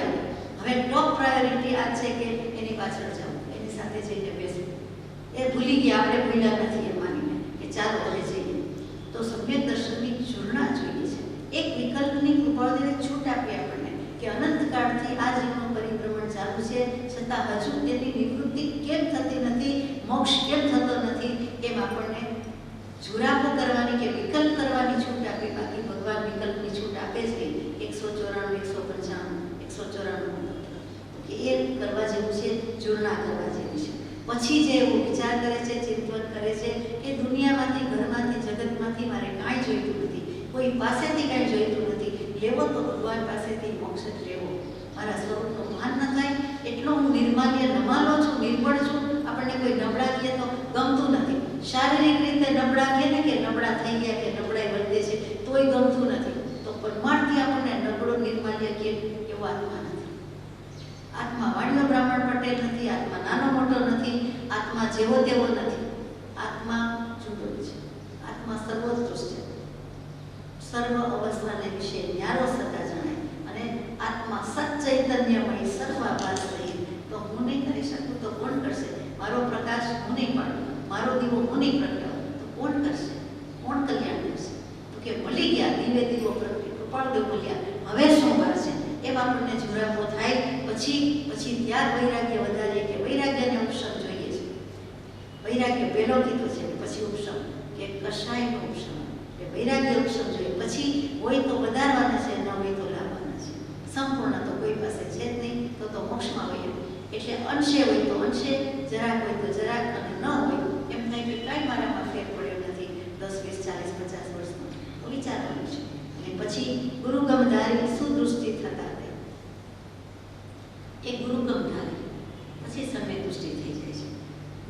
[SPEAKER 2] હવે ટોપ પ્રાયોરિટી આ છે કે એની પાછળ જાઉં, એની સાથે જઈને બેસવું. એ ભૂલી ગયા, આપણે ભૂલ્યા નથી એ માનીને કે ચાલો હવે જઈએ. તો સમ્યક દર્શનની જોડણા જોઈએ છે. એક વિકલ્પની કૃપાળુદેવે છૂટ આપી આપણને કે અનંતકાળથી આ જીવનું પરિભ્રમણ ચાલુ છે, છતાં હજુ તેની નિવૃત્તિ કેમ થતી નથી, મોક્ષ કેમ થતો નથી, એમ આપણને જુરાપો કરવાની કે વિકલ્પ કરવાની છૂટ આપી. બાકી ભગવાન વિકલ્પની છૂટ આપે જ નહીં. 194, 195, 194 કે એ કરવા જેવું છે, જોડણા કરવા જેવું છે. પછી જે એવું વિચાર કરે છે, ચિંતન કરે છે કે દુનિયામાંથી, ઘરમાંથી, જગતમાંથી મારે કાંઈ જોઈતું નથી, કોઈ પાસેથી કાંઈ જોઈતું નથી, લેવો તો ભગવાન પાસેથી મોક્ષ જ લેવો. મારા સ્વરૂપનું ભાન ન થાય એટલો હું નિર્માલ્ય નમાલો છું, નિર્બળ છું. આપણને કોઈ નબળા કહે તો ગમતું નથી. શારીરિક રીતે નબળા કહે ને કે નબળા થઈ ગયા કે નબળાઈ વધે છે તોય ગમતું નથી. તો પરમાર્થથી આપણને નબળો નિર્માલ્ય કહે એવો આત્મા નથી. આત્મા વાણિયો બ્રાહ્મણ પટેલ નથી, આત્મા નાનો મોટો નથી, આત્મા જેવો તેવો નથી. આત્મા જુદો છે, આત્મા સર્વોત્કૃષ્ટ છે, સર્વ અવસ્થાને વિશે ન્યારો સદા જણાય. અને આત્મા સચ્ચૈતન્યમય સર્વાભાસ રહી. તો હું નહીં કરી શકું તો કોણ કરશે? મારો પ્રકાશ હું નહીં પાડું, મારો દીવો હું નહીં પ્રગટાવું તો કોણ કરશે? કોણ કલ્યાણ કરશે? તો કે મળી ગયા દિવ્ય દીવો પ્રગટી, કૃપાળદેવ બોલ્યા હવે શું વાર છે? એમ આપણને જુરાપો થાય. પછી ત્યાગ વૈરાગ્ય વધારીએ કે વૈરાગ્યને ઉપશમ જોઈએ છે. વૈરાગ્ય પહેલો કીધો છે, પછી ઉપશમ કે કશાયનો ઉપશમ, કે વૈરાગ્ય ઉપશમ જોઈએ. પછી હોય તો વધારવાના છે, ન હોય તો લાવવાના છે. સંપૂર્ણ તો કોઈ પાસે છે જ નહીં, તો મોક્ષમાં હોય. એટલે અંશે હોય તો અંશે, જરાક હોય તો જરાક, અને ન હોય એમ થાય કે કાંઈ મારામાં ફેર પડ્યો નથી 10, 20, 40, 50 વર્ષમાં, તો વિચારવાનું છે. અને પછી ગુરુગમધારી સુદૃષ્ટિ થતા રહે. એ ગુરુગમધારી પછી સમ્યક દૃષ્ટિ થઈ જાય છે.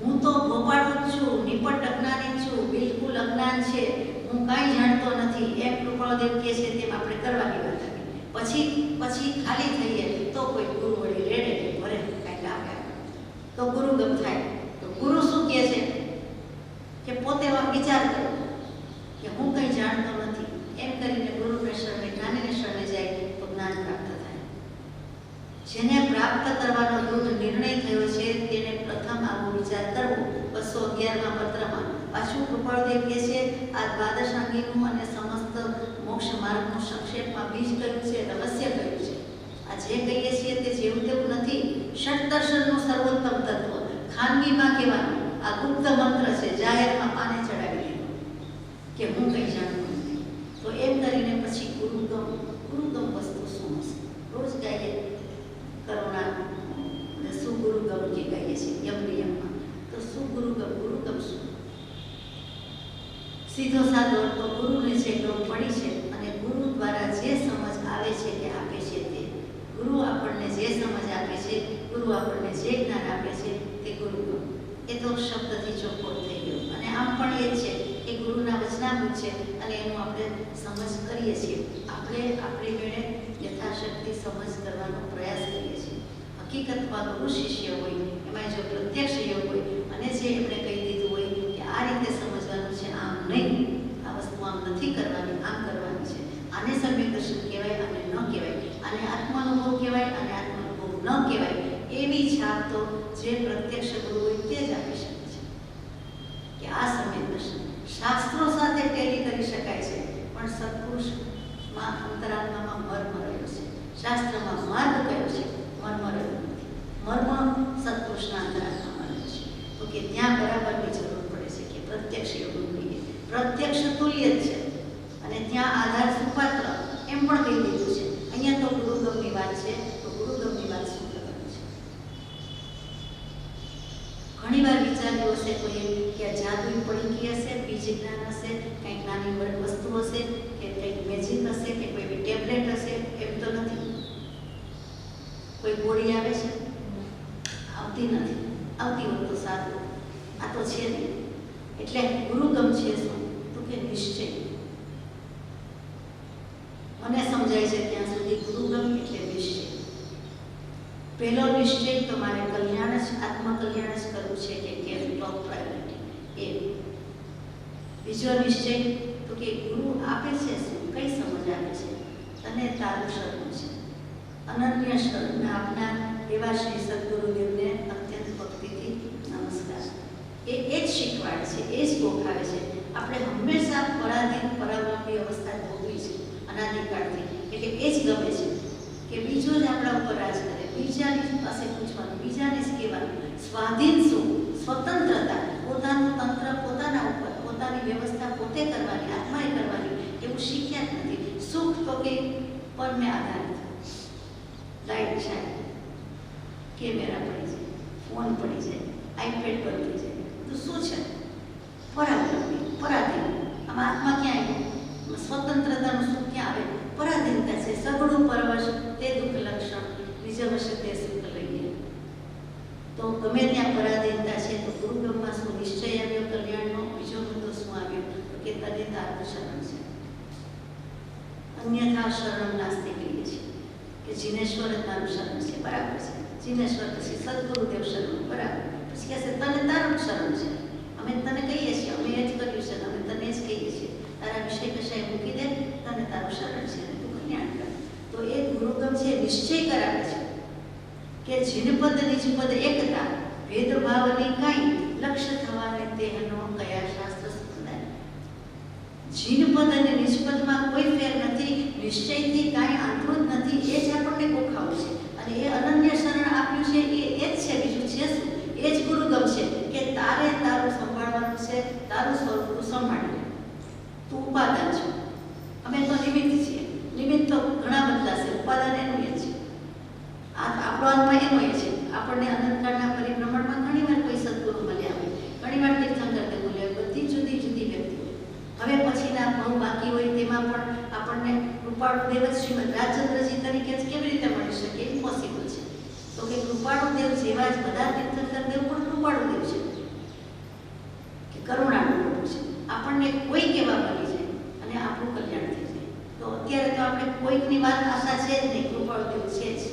[SPEAKER 2] હું તો ભોપાળું જ છું, નિપટ અજ્ઞાની છું, બિલકુલ અજ્ઞાન છે, હું કાંઈ જાણતો નથી, એમ કૃપાળદેવ કહે છે તેમ આપણે કરવાની વાત આવી. પછી ખાલી થઈએ તો કોઈ ગુરુ વળી રેડે કે ભરે કાંઈક આપ્યા તો ગુરુગમ થાય. તો ગુરુ શું કહે છે કે પોતે વિચાર કરો કે હું કંઈ જાણતો નથી, એમ કરીને ગુરુને શરણે, જ્ઞાનીને શરણે જાય તો જ્ઞાન પ્રાપ્ત થાય. જેને પ્રાપ્ત કરવાનો દૃઢ નિર્ણય થયો છે તેને પ્રથમ આવો વિચાર કરવો. 211મા પત્રમાં પાછું કૃપાળદેવ કહે છે આ દ્વાદશાંગીનું અને સમસ્ત મોક્ષ માર્ગનું સંક્ષેપમાં બીજ કહ્યું છે, રહસ્ય કહ્યું છે. આ જે કહીએ છીએ તે જેવું તેવું નથી. ષટ દર્શનનું સર્વોત્તમ તત્વ ખાનગીમાં કહેવાનું આ ગુપ્ત મંત્ર છે, જાહેરમાં પાને ચડાવી દીધું કે હું કંઈ જાણતો નથી. તો એમ કરીને પછી ગુરુગમ વસ્તુ શું હશે? રોજ ગાઈએ કરુણા અને સુગુરુગમ કે ગાઈએ છીએ યમ નિયમમાં. તો ગુરુગમ શું? સીધો સાધો તો ગુરુને જે ગમ પડી છે અને ગુરુ દ્વારા જે સમજ આવે છે કે આપે છે તે ગુરુ આપણને જે સમજ આપે છે, ગુરુ આપણને જે જ્ઞાન આપે છે તે ગુરુગમ. એ તો શબ્દથી ચોખ્ખો થઈ ગયો. અને આમ પણ એ જ છે કે ગુરુના વચનામૃત છે અને એનું આપણે સમજ કરીએ છીએ. આપણે આપણી મેળે યથાશક્તિ સમજ કરવાનો પ્રયાસ કરીએ છીએ. હકીકતમાં ગુરુ શિષ્ય હોય એમાં જો પ્રત્યક્ષ યોગ હોય અને જે એમણે કહી દીધું હોય કે આ રીતે સમજવાનું છે, આમ નહીં, આ વસ્તુ આમ નથી કરવાની, આમ કરવાની છે, આને સમ્યક દર્શન કહેવાય અને ન કહેવાય, આને આત્માનુભવ કહેવાય અને આત્માનુભવ ન કહેવાય, એવી છાપ તો જે પ્રત્યક્ષ ગુરુ હોય તે જ આપી શકે છે કે આ સમ્યક દર્શન શાસ્ત્રો સાથે ટેલી કરી શકાય છે, પણ સત્પુરુષમાં અંતરાત્મામાં મર્મ રહ્યો છે. શાસ્ત્રમાં માર્ગ કયો છે? મર્મ રહ્યો નથી. મર્મ સત્પુરુષના અંતરાત્મામાં રહ્યો છે. તો કે ત્યાં બરાબરની જરૂર પડે છે કે પ્રત્યક્ષ યોગનું કહીએ. પ્રત્યક્ષ તુલ્ય જ છે અને ત્યાં આધાર સુપાત્ર એમ પણ કહી દીધું છે. અહીંયા તો ગુરુગમની વાત છે, તો ગુરુગમની વાત શું કરવાની છે? ઘણી વાર વિચાર્યું હશે કોઈ કે આ જાદુઈ પડીકી હશે, બીજ જ્ઞાન હશે, કંઈક નાની વસ્તુ હશે, કે કંઈક મેજિક હશે, કે કોઈ ટેબ્લેટ હશે. એમ તો નથી. કોઈ ગોળી આવે છે? આવતી નથી. આવતી હોત તો સારું. આ તો છે નહીં. એટલે ગુરુગમ છે શું? તો કે નિશ્ચય. મને સમજાય છે ત્યાં સુધી ગુરુગમ એટલે નિશ્ચય. પહેલો નિશ્ચય તો મારે કલ્યાણ જ, આત્મકલ્યાણ જ કરવું છે કે કેમ, ટોપ પ્રાયોરિટી એ. બીજો નિશ્ચય તો કે ગુરુ આપે છે શું, કઈ સમજ આપે છે? તને તારું શરણ છે, અનન્ય શરણ આપનાર એવા શ્રી સદગુરુદેવને અત્યંત ભક્તિથી નમસ્કાર. એ જ શીખવાડે છે, એ જ ગોખાવે છે. આપણે હંમેશા પરાધીન પરાવલંબી અવસ્થા ભોગવી છે અનાદિકાળથી. એટલે એ જ ગમે છે કે બીજો જ આપણા ઉપર રાજ કરે, બીજાની પાસે પૂછવાનું, બીજાને જ કહેવાનું. સ્વાધીન શું, સ્વતંત્રતા, પોતાનું તંત્ર પોતાના ઉપર, પોતાની વ્યવસ્થા પોતે કરવાની, આત્માએ કરવાની, એવું શીખ્યા જ નથી. સુખ તો કે પરને આધારિત. લાઈટ જાય, કેમેરા પડી જાય, ફોન પડી જાય, આઈપેડ પર પડી જાય, તો શું છે? પરાવલંબી, પરાધીન. આમાં આત્મા ક્યાં આવ્યો? સ્વતંત્રતાનું સુખ ક્યાં આવે? પરાધીનતા છે. સગડું પરવશ તે દુઃખ લક્ષણ, બીજા વર્ષે તે સુખ લઈએ. તો ગમે ત્યાં પરાધીનતા છે. તો ગુરુગમમાં શું નિશ્ચય આવ્યો કલ્યાણનો? બીજો મુદ્દો શું આવ્યો? તો કે તને તારું શરણ છે. અન્યથા શરણ નાસ્તિ કહીએ છીએ કે જીનેશ્વર જ તારું શરણ છે. બરાબર છે. જીનેશ્વર પછી સદગુરુદેવ શરણ, બરાબર. પછી કહેશે તને તારું શરણ છે. અમે તને કહીએ છીએ, અમે એ જ કર્યું છે, અમે તને જ કહીએ છીએ. તારા વિષય કશાય મૂકી દે, તને તારું શરણ છે અને તું કલ્યાણ કર. તો એ ગુરુગમ છે, નિશ્ચય કરાવે છે કે જીનપદ નિજપદ એકતા, ભેદભાવની કાંઈ લક્ષ્ય થવાને તેનો કયા શાસ્ત્ર સંપ્રદાય. જીનપદ અને નિજપદમાં કોઈ ફેર નથી, નિશ્ચયથી કાંઈ આંતરું જ નથી. એ જ આપણને ગોખાવું છે અને એ અનન્ય શરણ આપ્યું છે. એ જ છે, બીજું છે શું? એ જ ગુરુગમ છે કે તારે તારું સંભાળવાનું છે, તારું સ્વરૂપ તું સંભાળી. તું ઉપાદાન છો, અમે તો નિમિત્ત છીએ. નિમિત્ત તો ઘણા બદલાશે, ઉપાદાન એનું એ છે. આપણો આત્મા એનો એ છે. આપણને અનંતકાળના પરિભ્રમણમાં ઘણી વાર કોઈ સદગુરુ મળ્યા હોય, ઘણી વાર તીર્થંકર મળ્યા હોય, બધી જુદી જુદી વ્યક્તિઓ. હવે પછીના બહુ બાકી હોય તેમાં પણ આપણને કૃપાળુદેવ જ શ્રીમદ રાજચંદ્રજી તરીકે જ કેવી રીતે મળી શકે? ઇમ્પોસિબલ છે. તો કે કૃપાળુદેવ જેવા જ બધા તીર્થંકર દેવ પણ કૃપાળુદેવ છે કે કરુણાનું પ્રભુ છે. આપણને કોઈ કેવા બની જાય અને આપણું કલ્યાણ થઈ જાય. તો અત્યારે તો આપણે કોઈકની વાત આશા છે જ નહીં. કૃપાળુદેવ છે જ,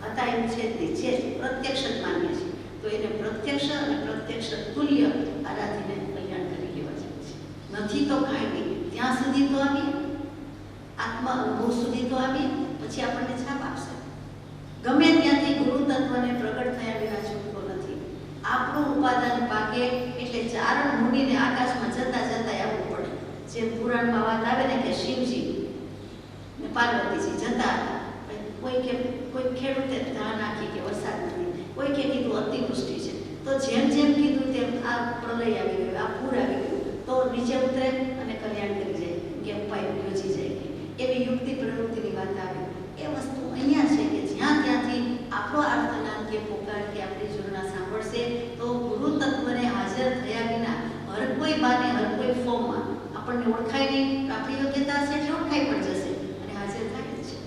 [SPEAKER 2] હતા એવું છે જ નહીં, છે જ, પ્રત્યક્ષ જ માનીએ છીએ. તો એને પ્રત્યક્ષ અને પ્રત્યક્ષ તુલ્ય આરાધીને કલ્યાણ કરી લેવા જેવું છે. નથી તો કાંઈ નહીં. ત્યાં સુધી તો આવીએ, આત્મા અનુભવ સુધી તો આવીએ, પછી આપણને છાપ આપશે. ગમે ત્યાંથી ગુરુ તત્વને પ્રગટ થયા વિના છૂટકો નથી. આપણું ઉપાદાન પાકે એટલે ચારણ મૂડીને આકાશમાં જતા જતા આવવું પડે. જેમ પુરાણમાં વાત આવે ને કે શિવજી ને પાર્વતીજી જતા હતા. કોઈ ખેડૂતે ધાન નાખી કે વરસાદ નથી, કોઈ કે કીધું અતિવૃષ્ટિ છે. તો જેમ જેમ કીધું તેમ આ પ્રલય આવી ગયો, આ પૂર આવી ગયું, તો નીચે ઉતરે અને કલ્યાણ કરી જાય, કે ઉપાય યોજી જાય. એવી યુક્તિ પ્રવૃત્તિની વાત આવે. એ વસ્તુ અહીંયા છે કે જ્યાં ત્યાંથી આપણો આર્તનાદ કે પોકાર કે આપણી જોડણા સાંભળશે તો ગુરુ તત્વને હાજર થયા વિના હર કોઈ બાને હર કોઈ ફોર્મમાં આપણને ઓળખાય નહીં. આપણી યોગ્યતા હશે એટલે ઓળખાઈ પણ જશે અને હાજર થાય જ છે.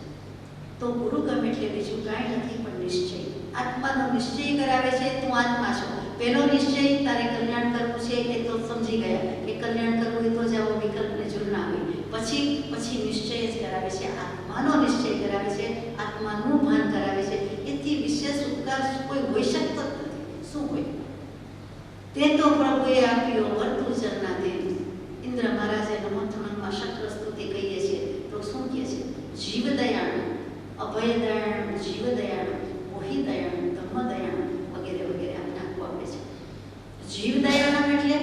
[SPEAKER 2] તો ગુરુગમ એટલે બીજું કાંઈ નથી પણ નિશ્ચય. આત્માનો નિશ્ચય કરાવે છે. તું આત્મા છો. પહેલો નિશ્ચય તારે કલ્યાણ કરવું છે એ તો સમજી ગયા કે કલ્યાણ કરવું એ તો જ આવો વિકલ્પને જોડના આવે. પછી નિશ્ચય જ કરાવે છે. આત્માનો નિશ્ચય કરાવે છે, આત્માનું ભાન કરાવે છે. એથી વિશેષ ઉપકાર કોઈ હોઈ શકતો જ નથી. શું હોય? તે તો પ્રભુએ આપ્યો વર્તુ ચરના દેવ. ઇન્દ્ર મહારાજે નમોત્થનમમાં શક્ર સ્તુતિ કહીએ છીએ તો શું કહે છે? જીવ દયાળુ, અભય દયાળુ, જીવ દયાળુ, મોહી દયાળુ, ધમ્મ દયાળુ વગેરે વગેરે આજ્ઞાઓ આપે છે. જીવ દયાળુ એટલે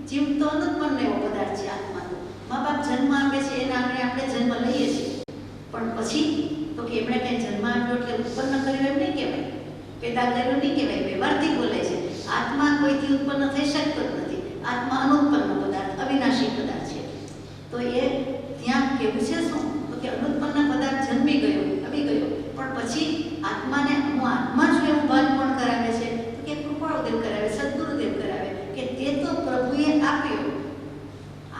[SPEAKER 2] જીવ તો અનંતપણ એવો પદાર્થ છે. આત્માનો મા બાપ જન્મ આપે છે, એના આંગણે આપણે જન્મ લઈએ છીએ. પણ પછી તો કે એમણે કંઈ જન્મ આપ્યો એટલે ઉત્પન્ન કર્યું એમ નહીં કહેવાય, પેદા કર્યું નહીં કહેવાય, વ્યવહારથી બોલાય છે. આત્મા કોઈથી ઉત્પન્ન થઈ શકતો જ નથી. આત્મા અનુત્પન્ન પદાર્થ, અવિનાશી પદાર્થ છે. તો એ ત્યાં કેવું છે શું? તો કે અનુત્પન્ન પદાર્થ જન્મી ગયો, આવી ગયો, પણ પછી આત્માને હું આત્મા છું એવું ભાન કોણ કરાવે છે? તો કે કૃપાળુદેવ કરાવે, સદગુરુદેવ કરાવે કે તે તો પ્રભુએ આપ્યો.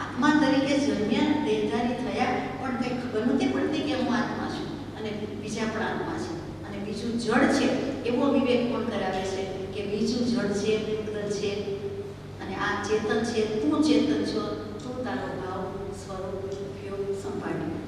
[SPEAKER 2] આત્મા તરીકે જન્મ્યા, દેહધારી થયા, પણ કંઈ ખબર નથી પડતી કે હું આત્મા છું અને બીજા પણ આત્મા છે અને બીજું જળ છે. એવો વિવેક કોણ કરાવે છે કે બીજું જળ છે, પૂતગલ છે અને આ ચેતન છે, તું ચેતન છો, તું તારો ભાવ સ્વરૂપ ઉપયોગ સંભાળ્યો.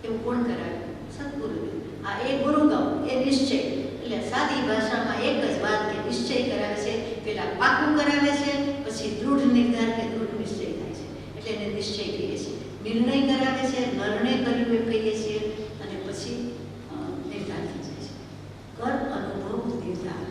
[SPEAKER 2] એવું કોણ કરાવે? સદગુરુદેવ. આ એ ગુરુગમ, એ નિશ્ચય. એટલે સાદી ભાષામાં એક જ વાત કે નિશ્ચય કરાવે છે. પેલા પાકું કરાવે છે, પછી દૃઢ નિર્ધાર કે દૃઢ નિશ્ચય થાય છે, એટલે એને નિશ્ચય કહીએ છીએ. નિર્ણય કરાવે છે, નિર્ણય કર્યું એમ કહીએ છીએ અને પછી નિર્ધાર થઈ જાય છે. કર અનુભવ નિર્ધાર.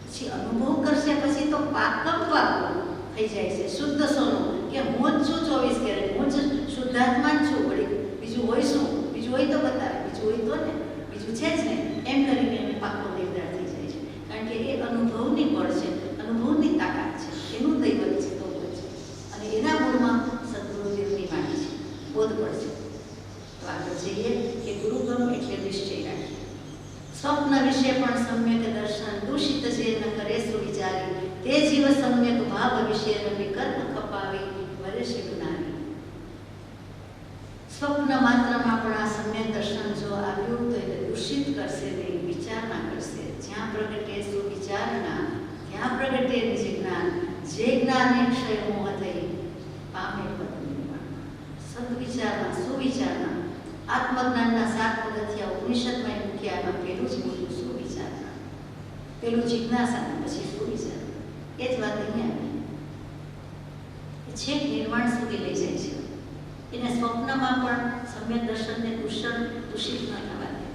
[SPEAKER 2] પછી અનુભવ કરશે પછી તો પાકમ પાકું થઈ જાય છે. શુદ્ધ સોનું કે હું જ છું 24 કેરેટ, હું જ શુદ્ધાત્મા જ છું. વળી બીજું હોય શું? બીજું હોય તો બતાવે, બીજું હોય તો ને, બીજું છે જ ને, એમ કરીને એને પાકો નિર્ધાર થઈ જાય છે. કારણ કે એ અનુભવની બળ છે, અનુભવની તાકાત છે, એનું દૈવત છે, તો છે અને એના ગુણમાં સદગુરુદેવની વાણી છે, બોધ પણ છે. તો આગળ જઈએ કે ગુરુગમ એટલે નિશ્ચય રાખીએ. સ્વપ્ન વિશે પણ સમ્યક દર્શન દૂષિત છે ન કરે સુવિચારી, તે જીવ સમ્યક ભાવ વિશે રમી કર્મ ખપાવી વરે શિવનારી. સ્વપ્ન માત્રમાં પણ આ સમ્યક દર્શન જો આવ્યું તો એને દૂષિત કરશે નહીં, વિચારણા કરશે. જ્યાં પ્રગટે સુવિચારણા, ત્યાં પ્રગટે નિજ જ્ઞાન, જે જ્ઞાને ક્ષય મોહ થઈ પામે પદ નિર્વાણ. સદવિચારણા, સુવિચારણા, આત્મજ્ઞાનના 7 પગથિયા ઉપનિષદમાં મૂક્યામાં પેલું જ બોલ્યું સુવિચારણા, પેલું જિજ્ઞાસા, પછી સુવિચારણા. એ જ વાત અહીંયા છેક નિર્વાણ સુધી લઈ જાય છે. એને સ્વપ્નમાં પણ સમ્યક દર્શનને દૂષિત ન થવા દે.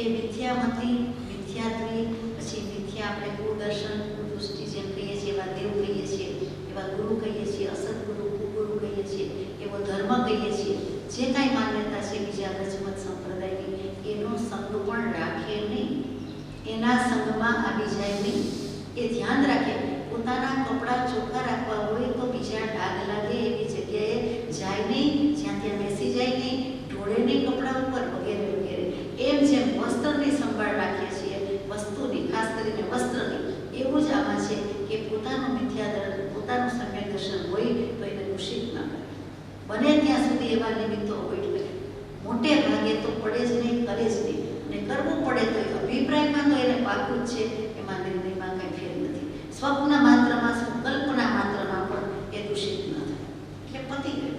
[SPEAKER 2] એ મિથ્યામતી, મિથ્યાત્વી, પછી મિથ્યા આપણે કુદર્શન, કુદૃષ્ટિ જેમ કહીએ છીએ, એવા દેવ કહીએ છીએ, એવા ગુરુ કહીએ છીએ, અસદગુરુ, કુગુરુ કહીએ છીએ, એવો ધર્મ કહીએ છીએ. જે કાંઈ માન્યતા છે બીજા રજમત સંપ્રદાયની, એનો સંગ પણ રાખે નહીં, એના સંગમાં આવી જાય નહીં. એ ધ્યાન રાખે. પોતાના કપડાં ચોખ્ખા રાખવા હોય તો બીજા ડાઘ લાગે એવી જગ્યાએ જાય નહીં, જ્યાં ત્યાં બેસી જાય નહીં, ઢોળે નહીં કપડાં ઉપર, વગેરે વગેરે. એમ જેમ વસ્ત્રની સંભાળ રાખીએ છીએ, વસ્તુની, ખાસ કરીને વસ્ત્રની, એવું જ આમાં છે કે પોતાનું મિથ્યાદર્શન, પોતાનું સમ્યક દર્શન હોય તો એને દૂષિત ન કરે. બને ત્યાં સુધી એવા નિમિત્તો અવોઇડ કરે. મોટે ભાગે તો પડે જ નહીં, કરે જ નહીં, અને કરવું પડે તો અભિપ્રાયમાં તો એને પાકું જ છે, એમાં નિર્ણયમાં કંઈ ફેર નથી. સ્વપ્ન માત્રમાં, કલ્પના માત્રમાં પણ એ દૂષિત ન થાય, એટલે પતી ગયું.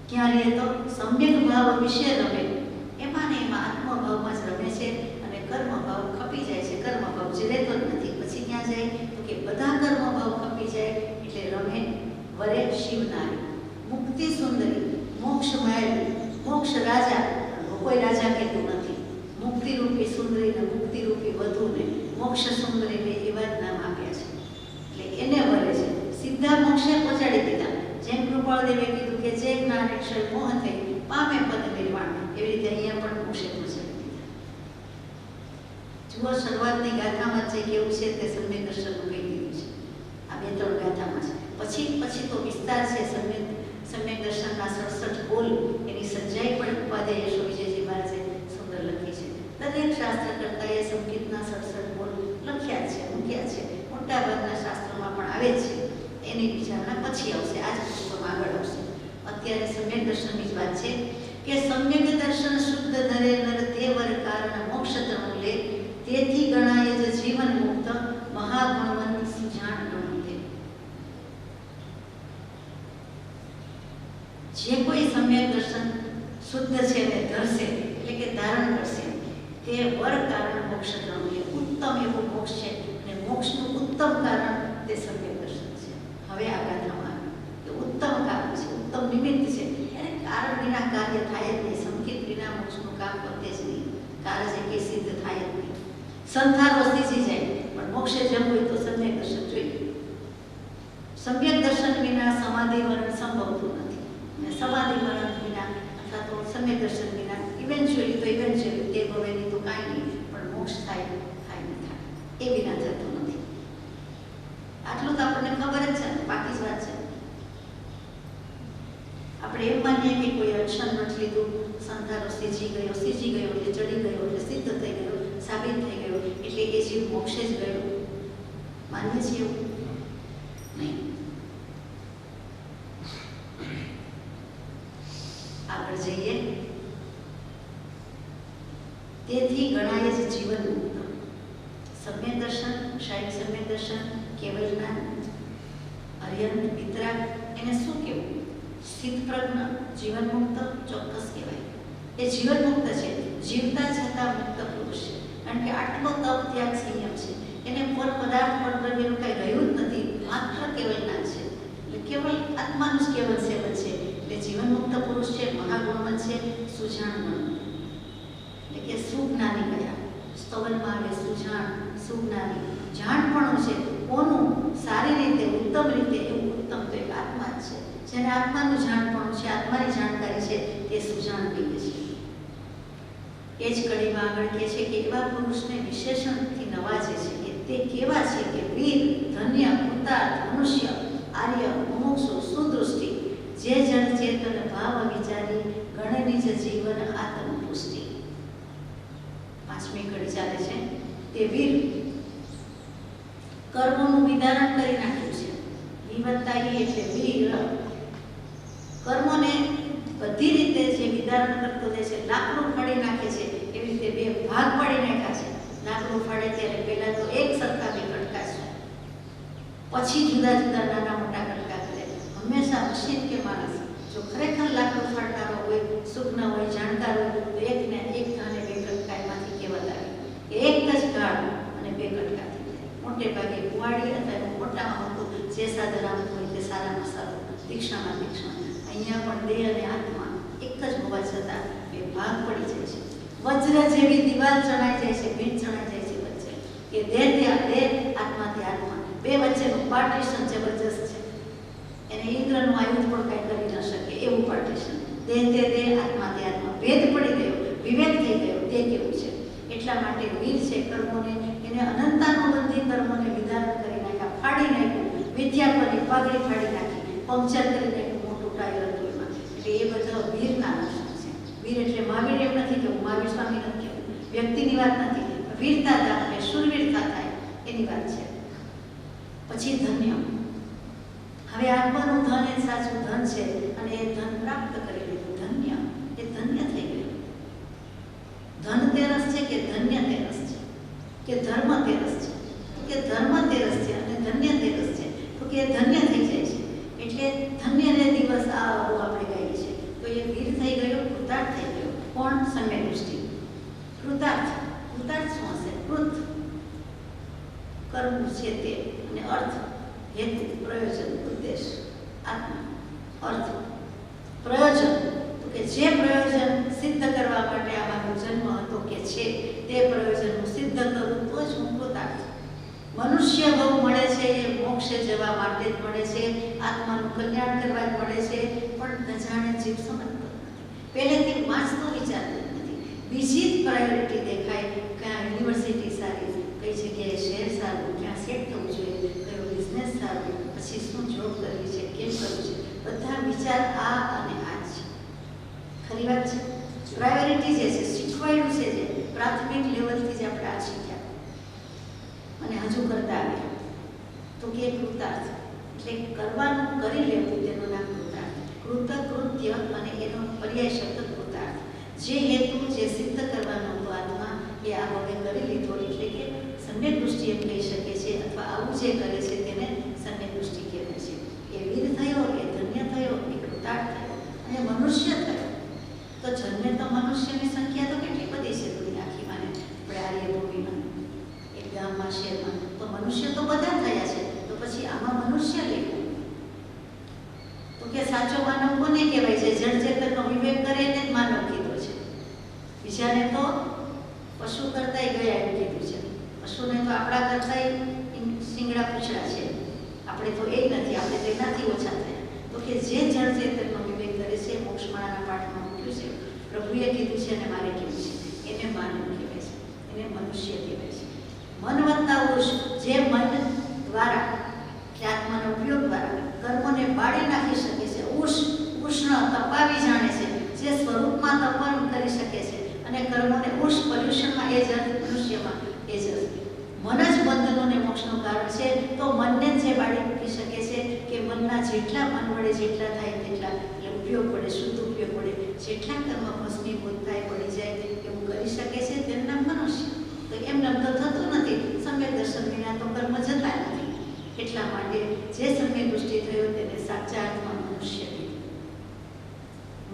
[SPEAKER 2] ક્યારે તો સમ્યક ભાવ વિશે રમે, એમાં ને એમાં આત્મભાવમાં જ રમે છે અને કર્મભાવ ખપી જાય છે. કર્મભાવ જે રહેતો જ નથી. પછી ક્યાં જાય તો કે બધા કર્મભાવ ખપી જાય એટલે રમે વરે શિવનારી. મુક્તિ સુંદરી, મોક્ષ માયેલી, મોક્ષ રાજા, કોઈ રાજા કહેતું નથી. મુક્તિરૂપી સુંદરીને, મુક્તિરૂપી વધુને મોક્ષ સુંદરીને એવા જ નામ આપ્યા છે. એટલે એને વરે છે, સીધા મોક્ષે પહોંચાડી દીધા. જેમ કૃપાળદેવે કીધું કે જે જ્ઞાન ક્ષય મોહ થઈ પામે પદ નિર્વાણ, એવી રીતે અહીંયા પણ મોક્ષે પહોંચાડી દીધા. જુઓ, શરૂઆતની ગાથામાં જે કેવું છે તે સમ્યક દર્શનનું કહી દીધું છે. આ 2-3 ગાથામાં છે. પછી તો વિસ્તાર છે. સમ્યક દર્શનના 67 બોલ, એની સજ્જાઈ પણ ઉપાધ્યાય યશો વિજયજી મહારાજે સુંદર લખી છે. દરેક શાસ્ત્ર કરતાએ સંગીતના 67 બોલ લખ્યા છે, મૂક્યા છે. મોટા ભાગના શાસ્ત્રોમાં પણ આવે જ છે. એની વિચારણા પછી આવશે, આ જ પુસ્તકમાં આગળ આવશે. અત્યારે સમ્યક દર્શનની જ વાત છે કે સમ્યક દર્શન શુદ્ધ ધરે નર તે વર કારણ મોક્ષ તણુ લે, તેથી ગણાય જ જીવન મુક્ત મહાગુણવંત સુજાણ ગણુતે. જે કોઈ સમ્યક દર્શન શુદ્ધ છે ને ધરશે, એટલે કે ધારણ કરશે, તે વર કારણ મોક્ષ તણુ લે. ઉત્તમ એવું મોક્ષ છે અને મોક્ષનું ઉત્તમ કારણ તે સમ્યક દર્શન છે. હવે આ ગાથામાં કે ઉત્તમ કારણ છે, ઉત્તમ નિમિત્ત છે. એને કારણ વિના કાર્ય થાય જ નહીં. સંકેત વિના મોક્ષનું કામ પતે જ નહીં. કાર્ય કે સિદ્ધ થાય જ નહીં. સંસારો સીસી જાય, પણ મોક્ષે જવું હોય તો સમ્યક દર્શન જોઈએ. સમ્યક દર્શન વિના સમાધિ મરણ સંભવતું નથી, અને સમાધિ મરણ વિના અથવા તો સમ્યક દર્શન વિના ઇવેન્ચ્યુઅલી તે ભવેની તો કાંઈ નહીં, પણ મોક્ષ થાય નહીં થાય, એ વિના થતું નથી. આટલું તો આપણને ખબર જ છે ને, બાકી જ વાત છે. આપણે એમ માનીએ કે કોઈ એક્શન નથી લીધું, સંતાનો સીજી ગયો એટલે ચડી ગયો એટલે સિદ્ધ થઈ ગયો, સાબિત થઈ ગયો એટલે એ જીવ મોક્ષે જ ગયો. માનીએ છીએ એવું? નહીં. આગળ જઈએ. તેથી ગણાય જ જીવન મુક્ત. સમ્યક દર્શન, ક્ષાયિક સમ્યક દર્શન, કેવલ જ્ઞાન, અર્યંત વિતરાગ, એને શું કહેવું? સ્થિત પ્રજ્ઞ, જીવન મુક્ત ચોક્કસ કહેવાય. એ જીવન મુક્ત છે, જીવતા છતાં મુક્ત પુરુષ છે. કારણ કે આટલો તપ ત્યાગ સંયમ છે. એને પર પદાર્થ પર દ્રવ્યનું કંઈ રહ્યું જ નથી, માત્ર કેવલ જ્ઞાન છે. એટલે કેવલ આત્માનું જ કેવલ સેવન છે. એટલે જીવન મુક્ત પુરુષ છે, મહાગુણવંત છે, સુજાણ. એટલે કે સુજ્ઞાની કયા સ્તવનમાં આવે, સુજાણ, સુજ્ઞાની. જાણપણું છે કોનું? સારી રીતે, ઉત્તમ રીતે. એવું ઉત્તમ તો એક આત્મા જ છે. જેને આત્માનું જાણપણું છે, આત્માની જાણકારી છે, તે સુજાણ કહીએ છીએ. એ જ કડીમાં આગળ કહે છે કે એવા પુરુષને વિશેષણથી નવાજે છે કે તે કેવા છે કે વીર, ધન્ય, કૃતાર્થ, મનુષ્ય, આર્ય, મુમુક્ષુ, સુદૃષ્ટિ, જે જન ચેતન ભાવ વિચારી ગણે નિજ જીવન આત્મપુષ્ટિ. 5મી કડી ચાલે છે. તે વીર કર્મોનું વિધારણ કરી નાખ્યું છે. વિવત્તાઈ એટલે વીર. કર્મોને બધી રીતે જે વિધારણ કરતો જાય છે, લાકડું ફાડી નાખે છે, એવી રીતે બે ભાગ પાડી નાખ્યા છે. લાકડું ફાડે ત્યારે પહેલા તો એક સરખા બે કટકા છે, પછી જુદા જુદા નાના મોટા કટકા કરે. હંમેશા મશીન કે માણસ જો ખરેખર લાકડું ફાડનારો હોય, સુજ્ઞ હોય, જાણકાર હોય, તો એકને એક ઘાને બે કટકા એમાંથી કહેવત આવી. એક જ ઘાડ અને બે કટકા થઈ જાય. મોટે ભાગે કુવાડી અથવા મોટામાં મોટું જે સાધન આવતું હોય તે સારામાં સારું, તીક્ષ્ણમાં તીક્ષ્ણ. અહીંયા પણ દેહ અને આત્મા એક જ હોવા છતાં બે ભાગ પડી જાય છે. વજ્ર જેવી દિવાલ ચણાઈ જાય છે, ભીંત ચણાઈ જાય છે વચ્ચે. કે દેહ તે આત્મા તે આત્મા, બે વચ્ચેનું પાર્ટીશન જબરજસ્ત છે. એને ઇન્દ્રનું આયુધ પણ કાંઈ કરી ન શકે એવું પાર્ટીશન. દેહ તે આત્મા તે આત્મા. ભેદ પડી ગયો, વિવેક થઈ ગયો, તે કેવું છે. એટલા માટે વીર છે કર્મોને, એને અનંતાનુબંધી કર્મોને વિધારણ કરી નાખ્યા, ફાડી નાખ્યું. વિદ્યાપની પાઘડી ફાડી નાખી, પંક્ચર કરી નાખ્યું મોટું ટાયર હતું એમાં. એટલે એ બધા વીરના લક્ષણ છે. વીર એટલે મહાવીર એમ નથી કેવું, મહાવીર સ્વામી નથી કેવું, વ્યક્તિની વાત નથી. વીરતા દાખલે શૂરવીરતા થાય એની વાત છે. પછી ધન્ય. હવે આત્માનું ધન એ સાચું ધન છે અને એ ધન પ્રાપ્ત કરી લીધું. ધન્ય એ ધન્ય થઈ ગયું. ધન તેરસ છે કે ધન્ય તેરસ છે કે ધર્મ તેરસ છે? તો કે ધર્મ તેરસ છે અને ધન્ય તેરસ છે. તો કે ધન્ય થઈ જાય છે. એટલે ધન્ય ને દિવસ આવો આપણે કહીએ છીએ. તો એ વીર થઈ ગયો, કૃતાર્થ થઈ ગયો. કોણ? સમ્યક દૃષ્ટિ. કૃતાર્થ. કૃતાર્થ શું હશે? કૃત કરવું છે તે, અને અર્થ, હેતુ, પ્રયોજન, ઉદ્દેશ, આત્મા. અર્થ, પ્રયોજન. તો કે જે પ્રયોજન સિદ્ધ કરવા માટે આ મારો જન્મ હતો કે છે, તે પ્રયોજનનું સિદ્ધ કરું તો જ હું કૃતાર્થ. મનુષ્ય ભવ મળે છે એ મોક્ષે જવા માટે જ મળે છે, આત્માનું કલ્યાણ કરવા જ મળે છે. પણ અજાણે જીવ સમજતો નથી, પહેલેથી વાંચતો વિચારતો નથી. બીજી જ પ્રાયોરિટી દેખાય. ક્યાં યુનિવર્સિટી સારી, કઈ જગ્યાએ શહેર સારું, ક્યાં સેટ થવું જોઈએ, કયો બિઝનેસ સારું, પછી શું જોબ કરવી છે, કેમ કરવું છે, બધા વિચાર આ અને આ જ છે. ખરી વાત છે. પ્રાયોરિટી જે છે, શીખવાયું છે, જે પ્રાથમિક લેવલથી જ આપણે આ શીખ્યા અને હજુ કરતા આવ્યા. તો કે કૃતાર્થ એટલે કરવાનું કરી લેવું, તેનું નામ કૃતાર્થ. કૃતકૃત્ય અને એનો પર્યાય શબ્દ કૃતાર્થ. જે હેતુ, જે સિદ્ધ કરવાનો હતો આત્મા, એ આ હવે કરી લીધો. એટલે કે સમ્યક દૃષ્ટિ એમ કહી શકે છે, અથવા આવું જે કરે છે તેને સમ્યક દૃષ્ટિ કહેવાય છે. એ વીર થયો, એ ધન્ય થયો, એ કૃતાર્થ થયો અને મનુષ્ય થયો. તો જન્મે તો મનુષ્યની સંખ્યા તો કેટલી બધી છે દુનિયા આખીમાં, આપણે આર્યભૂમિમાં, એક ગામમાં, શહેરમાં. તો મનુષ્ય તો બધા થયા છે. તો પછી આમાં મનુષ્ય લેવું. તો કે સાચો માનવ કોને કહેવાય છે? જળ ચેતનનો વિવેક કરે એને જ માનવ કીધો છે. બીજાને તો પશુ કરતાય ગયા એમ કીધું છે. પશુને તો આપણા કરતાય શિંગડા પૂછડા છે. આપણે તો એ નથી, આપણે તો એનાથી ઓછા થયા. તો કે જે જળ ચેતનનો વિવેક કરે છે, મોક્ષમાળાના પાઠમાં મૂક્યું છે, પ્રભુએ કીધું છે અને મારે કીધું છે, એને માનવ કહેવાય છે, એને મનુષ્ય કહેવાય છે. મન વત્તા ઉષ, જે મન દ્વારા એટલે આત્માના ઉપયોગ દ્વારા કર્મોને બાળી નાખી શકે છે, ઉષ્ણ તપાવી જાણે છે, જે સ્વરૂપમાં તપન કરી શકે છે અને કર્મોને પોલ્યુશનમાં એ જ મનુષ્યમાં એ જ મન જ બંધનોને મોક્ષનું કારણ છે. તો મનને જે બાળી મૂકી શકે છે કે મનના જેટલા મન વડે જેટલા થાય તેટલા, એટલે ઉપયોગ વડે શુદ્ધ ઉપયોગ વડે જેટલા કર્મ ભસ્મીભૂત થાય પડી જાય એવું કરી શકે છે તેનું નામ મનુષ્ય. તો એમને તો થતું નથી, સમ્યક દર્શન વિના તો કર્મ જતા નથી. એટલા માટે જે સમ્યક દૃષ્ટિ થયો તેને સાચા અર્થમાં મનુષ્ય કીધું.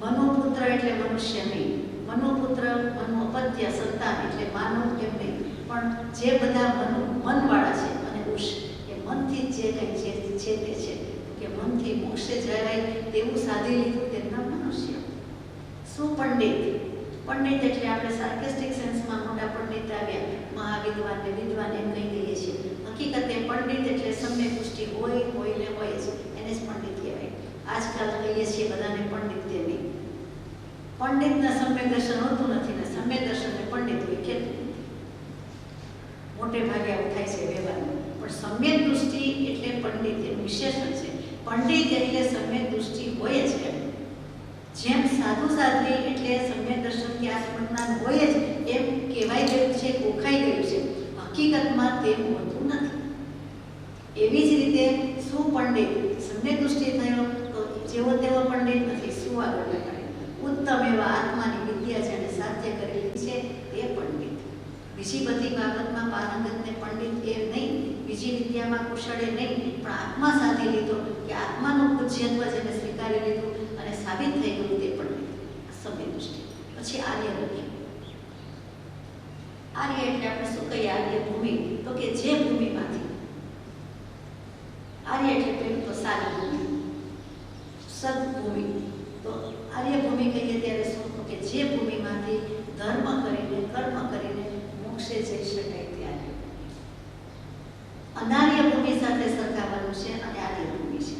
[SPEAKER 2] મનોપુત્ર એટલે મનુષ્ય નહીં, મનોપુત્ર મનો અપત્ય સંતાન એટલે માનવ એમ નહીં, પણ જે બધા મનવાળા છે અને ઉષ એ મનથી જે કંઈ છે તે છે કે મનથી મોક્ષે જવાય તેવું સાધી લીધું તેમના મનુષ્ય. સુપંડિત, પંડિત એટલે આપણે સાર્કેસ્ટિક સેન્સમાં મોટા પંડિત આવ્યા, મહાવિદ્વાન ને વિદ્વાન એમ કહી દઈએ છીએ. હકીકતે પંડિત એટલે સમ્યક દૃષ્ટિ હોય ને હોય જ, એને જ પંડિત કહેવાય. આજકાલ કહીએ છીએ બધાને પંડિત તે નહીં. પંડિતના સમ્યક દર્શન હોતું નથી ને સમ્યક દર્શનને પંડિત હોય કેટલું મોટે ભાગે આવું થાય છે વ્યવહારમાં. પણ સમ્યક દૃષ્ટિ એટલે પંડિત એનું વિશેષણ છે. પંડિત એટલે સમ્યક દૃષ્ટિ હોય જ એમ. જેમ સાધુ સાધ્વી એટલે સમ્યક દર્શન કે આત્મજ્ઞાન હોય જ એમ કહેવાય ગયું છે, ઓળખાઈ ગયું છે, હકીકતમાં તેમ હોતું નથી. એવી જ રીતે સુપંડિત, સમ્યક દૃષ્ટિ થયો તો જેવો તેવો પંડિત નથી, શું આગળ લગાડે. ઉત્તમ એવા આત્માની વિદ્યા જેને સાધ્ય કરેલી છે તે પંડિત. બીજી બધી બાબતમાં પારંગતને પંડિત એ નહીં, બીજી વિદ્યામાં કુશળે નહીં, પણ આત્મા સાધી લીધો કે આત્માનું પૂજ્યત્વ જેને સ્વીકારી લીધું અને સાબિત થઈ ગયું તે પંડિત. સમ્યક દૃષ્ટિ. પછી આર્ય લખ્યું. આર્ય એટલે આપણે શું કહીએ, આર્ય ભૂમિ, તો કે જે ભૂમિમાંથી, આર્ય એટલે પેલું તો સારી ભૂમિ, સદભૂમિ. તો આર્ય ભૂમિ કહીએ ત્યારે શું, તો કે જે ભૂમિમાંથી ધર્મ કરીને કર્મ કરીને મોક્ષે જઈ શકાય ત્યારે. અનાર્ય ભૂમિ સાથે સરખાવવાનું છે અને આર્ય ભૂમિ છે.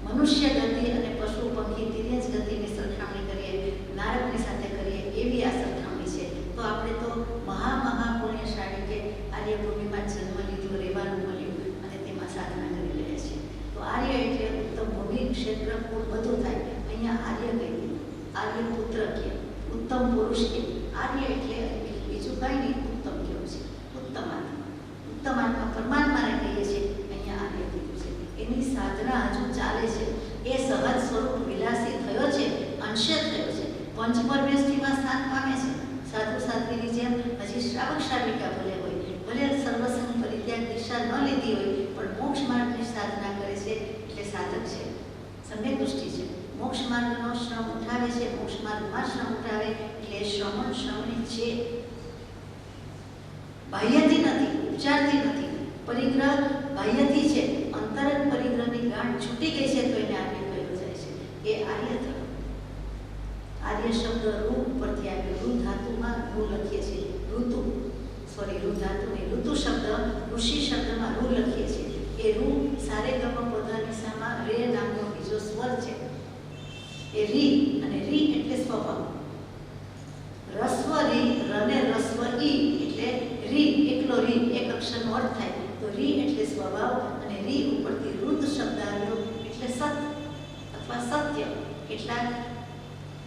[SPEAKER 2] મનુષ્ય ગતિ અને પશુ પંખી તીર્ય જ ગતિની સરખામણી કરીએ, નારદની સાથે કરીએ એવી આ સરખામણી છે. તો આપણે તો મહાપુણ્યશાળી કે આર્ય ભૂમિમાં જન્મ લીધો, રહેવાનું મળ્યું અને તેમાં સાધના કરી રહ્યા છીએ. તો આર્ય એટલે ઉત્તમ ભૂમિ, ક્ષેત્ર, કુળ બધું થાય. અહીંયા આર્ય કહીએ, આર્ય પુત્ર કે ઉત્તમ પુરુષ કે. આર્ય એટલે બીજું કાંઈ નહીં, ઉત્તમ કેવું છે, ઉત્તમ આત્મા. ઉત્તમ આત્મા પરમાત્માને કહીએ છીએ, અહીંયા આર્ય કીધું છે. એની સાધના હજુ ચાલે છે. એ સહજ સ્વરૂપ વિલાસી થયો છે, અંશે થયો છે, પંચપરમેષ્ઠીમાં સ્થાન પામે છે. સાધુ સાધ્વીની જેમ હજી શ્રાવક શ્રાવિકા ભલે હોય, ભલે સર્વસંગ પરિત્યાગ દિશા ન લીધી હોય, પણ મોક્ષ માર્ગની સાધના કરે છે એટલે સાધક છે, સમ્યક દૃષ્ટિ છે. મોક્ષ માર્ગનો શ્રમ ઉઠાવે છે, મોક્ષ માર્ગમાં શ્રમ ઉઠાવે એટલે શ્રમણી છે. બાહ્યથી નથી, ઉપચારથી નથી, પરિગ્રહ બાહ્યથી છે. અંતરંગ પરિગ્રહની ગાંઠ છૂટી ગઈ છે તો એને આર્ય કહ્યું જાય છે. એ આર્ય થયો. આર્ય શબ્દ રૂ ઉપરથી આવ્યો. રૂ ધાતુમાં રૂ લખીએ છીએ, ઋતુ ધાતુ નહીં, ઋતુ શબ્દ ઋષિ શબ્દમાં રૂ લખીએ છીએ. એ રૂ સારે ગમ પદાનિસામાં રે નામનો બીજો સ્વર છે. એ રી અને રી એટલે સ્વભાવ. રસ્વ રી, રને રસ્વ ઈ એટલે રી, એકલો રી, એક અક્ષરનો અર્થ થાય. તો રી એટલે સ્વભાવ અને રી ઉપરથી રુદ્ર શબ્દ આવ્યો એટલે સત્ય અથવા સત્ય. કેટલાક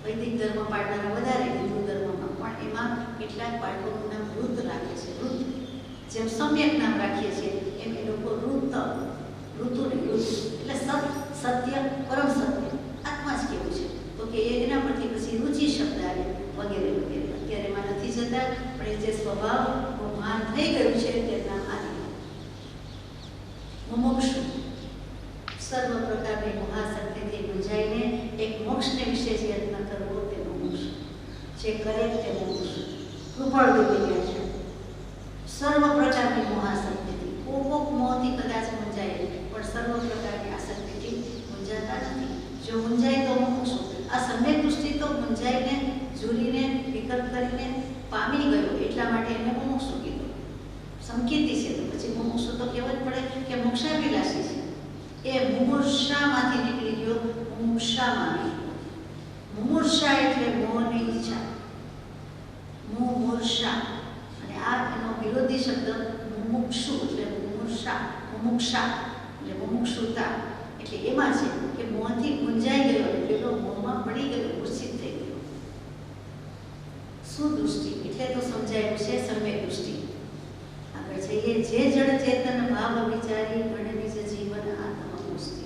[SPEAKER 2] વૈદિક ધર્મ પાળનારા વધારે, હિન્દુ ધર્મમાં પણ એમાં કેટલાક બાળકોનું નામ રુદ્ર રાખે છે. રુદ્ર જેમ સમ્યક નામ રાખીએ છીએ એમ એ લોકો ઋતુ એટલે સત્ય, પરમ સત્ય, આત્મા જ કેવું છે. તો કે એના પરથી પછી રુચિ શબ્દ આવે વગેરે વગેરે. અત્યારે એમાં નથી જતા, પણ એ જે સ્વભાવનું ભાન થઈ ગયું છે તેનું નામ આદિ. મુમુક્ષુ સર્વ પ્રકારની મહાશક્તિથી મૂંઝાઈને એક મોક્ષને વિશે જે યત્ન કરવો તે મુમુક્ષુ, જે કરે તે મુમુક્ષુ. કૃપળ દિવ્ય છે. સર્વ પ્રકારની મહાશક્તિથી, કોક મોહથી કદાચ મૂંઝાય, પણ સર્વ પ્રકારની આસક્તિથી મૂંઝાતા નથી. જો મૂંઝાય તો મુમુક્ષુ. આ સમ્યક દૃષ્ટિ તો મૂંઝાઈને, ઝૂરીને, વિકલ્પ કરીને પામી ગયો, એટલા માટે એને મુમુક્ષુ કીધું. સંકેતી છે તો પછી મુમુક્ષુ તો કહેવું જ પડે કે મોક્ષાભિલાષી છે. એ મુમૂર્ષામાંથી નીકળી ગયો, મુમુક્ષામાં આવી ગયો. મુમૂર્ષા એટલે મોહની ઈચ્છા, મુમૂર્ષા. અને આ એનો વિરોધી શબ્દ મુમુક્ષુ એટલે મુમુક્ષા એટલે મુમુક્ષુ શુદ્ધતા એટલે એમાં છે કે મોંથી ગુંજાઈ ગયો પેલો મોંમાં પડી ગયો, મૂર્છિત થઈ ગયો. સુદૃષ્ટિ એટલે તો સમજાયું છે સમ્યક દૃષ્ટિ. આગળ જઈએ. જે જળ ચેતન ભાવ વિચારી ગણની જ જીવન આત્મમુસ્તિ.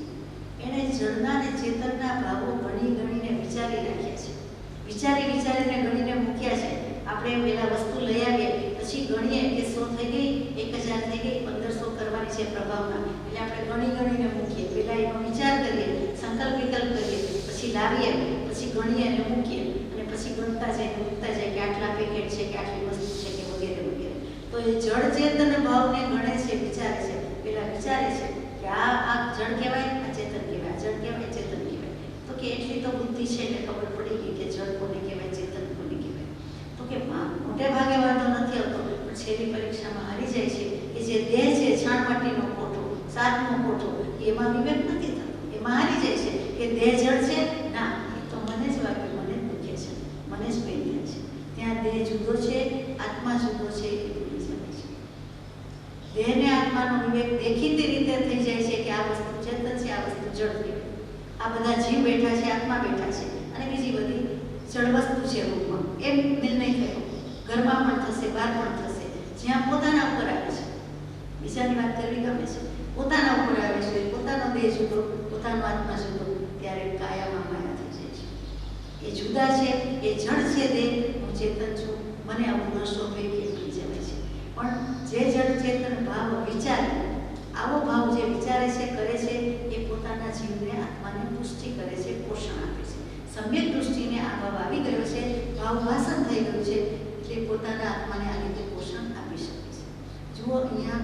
[SPEAKER 2] એણે જળના ને ચેતનના ભાવો ગણી ગણીને વિચારી રાખ્યા છે. વિચારીને ગણીને મૂક્યા છે. આપણે પેલા વસ્તુ લઈ આવીએ પછી ગણીએ કે 100 થઈ ગઈ, 1000 થઈ ગઈ, 1500 કરવાની છે પ્રભાવના, એટલે આપણે ગણીને મૂકીએ. પેલા એનો વિચાર કરીએ, સંકલ્પ વિકલ્પ કરીએ, પછી લાવીએ, પછી ગણીએ અને મૂકીએ, અને પછી ગણતા જાય મૂકતા જાય કે આટલા પેકેટ છે કે આટલી વસ્તુ છે કે વગેરે વગેરે. તો એ જળ ચેતન ભાવને ગણે છે, વિચારે છે. પેલા વિચારે છે કે આ જળ કહેવાય, આ ચેતન કહેવાય, જળ કહેવાય, ચેતન કહેવાય. તો કે એટલી તો બુદ્ધિ છે એટલે ખબર પડી ગઈ કે જળ કોને કહેવાય, ચેતન કોને કહેવાય. તો કે મોટે ભાગે વાંધો નથી આવતો, પણ છેલ્લી પરીક્ષામાં હારી જાય છે કે જે દેહ છે, છાણ માટીનો કોઠો, સાતમો કોઠો, એમાં વિવેક નથી થતો. એમાં હારી જાય છે કે દેહ જળ છે, ના એ તો મને જ વાગ્યું, મને જ દુખે છે, મને જ પેન્યા છે. ત્યાં દેહ જુદો છે, આત્મા જુદો છે એ ભૂલી જાય છે. દેહને આત્માનો વિવેક દેખીતી રીતે થઈ જાય છે કે આ વસ્તુ ચેતન છે, આ વસ્તુ જળ છે. આ બધા જીવ બેઠા છે, આત્મા બેઠા છે, અને બીજી બધી જળ વસ્તુ છે રૂપમાં. એમ નિર્ણય થયો. ઘરમાં પણ થશે, બહાર પણ થશે. જ્યાં પોતાના ઉપર આવે છે, બીજાની વાત કરવી ગમે છે, પોતાના ઉપર આવે છે, પોતાનો દેહ જુદો, પોતાનો આત્મા જુદો, ત્યારે કાયામાં માયા થઈ જાય છે. એ જુદા છે, એ જળ છે દેહ, હું ચેતન છું, મને આવું ન શોભે કે ભૂલી જવાય છે. પણ જે જળ ચેતન ભાવ વિચારે, આવો ભાવ જે વિચારે છે, કરે છે, એ પોતાના જીવને આત્માને પુષ્ટિ કરે છે, પોષણ આપે છે. સમ્યક દૃષ્ટિને આ ભાવ આવી ગયો છે, ભાવ વાસન થઈ ગયું છે, એટલે પોતાના આત્માને આ રીતે પોષણ આપી શકે છે. જુઓ અહીંયા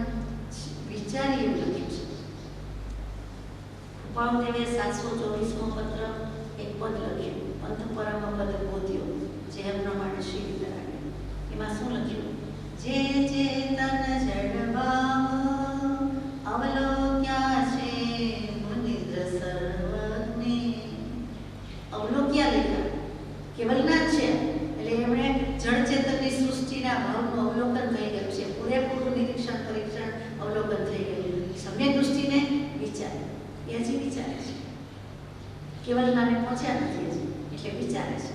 [SPEAKER 2] વિચારી એવું લખ્યું છે. કૃપાળુદેવે 724મો પત્ર એક પદ લખ્યું, પંથ પરમ પદ બોધ્યો, જે પ્રમાણે શ્રી વિતરાગે. એમાં શું લખ્યું? જે ચેતન જડભાવ અવલોક્યા છે મુનિદ્ર સર્વજ્ઞે. અવલોક્યા લેખા કેવલના છે, એટલે એમણે જળ ચેતનની સૃષ્ટિના ભાવનું અવલોકન થઈ ગયું છે. પૂરેપૂરું નિરીક્ષણ, પરીક્ષણ, અવલોકન થઈ ગયું. સમ્યક દૃષ્ટિને વિચારે, એ હજી વિચારે છે. કેવલનાને પહોંચ્યા નથી હજી, એટલે વિચારે છે.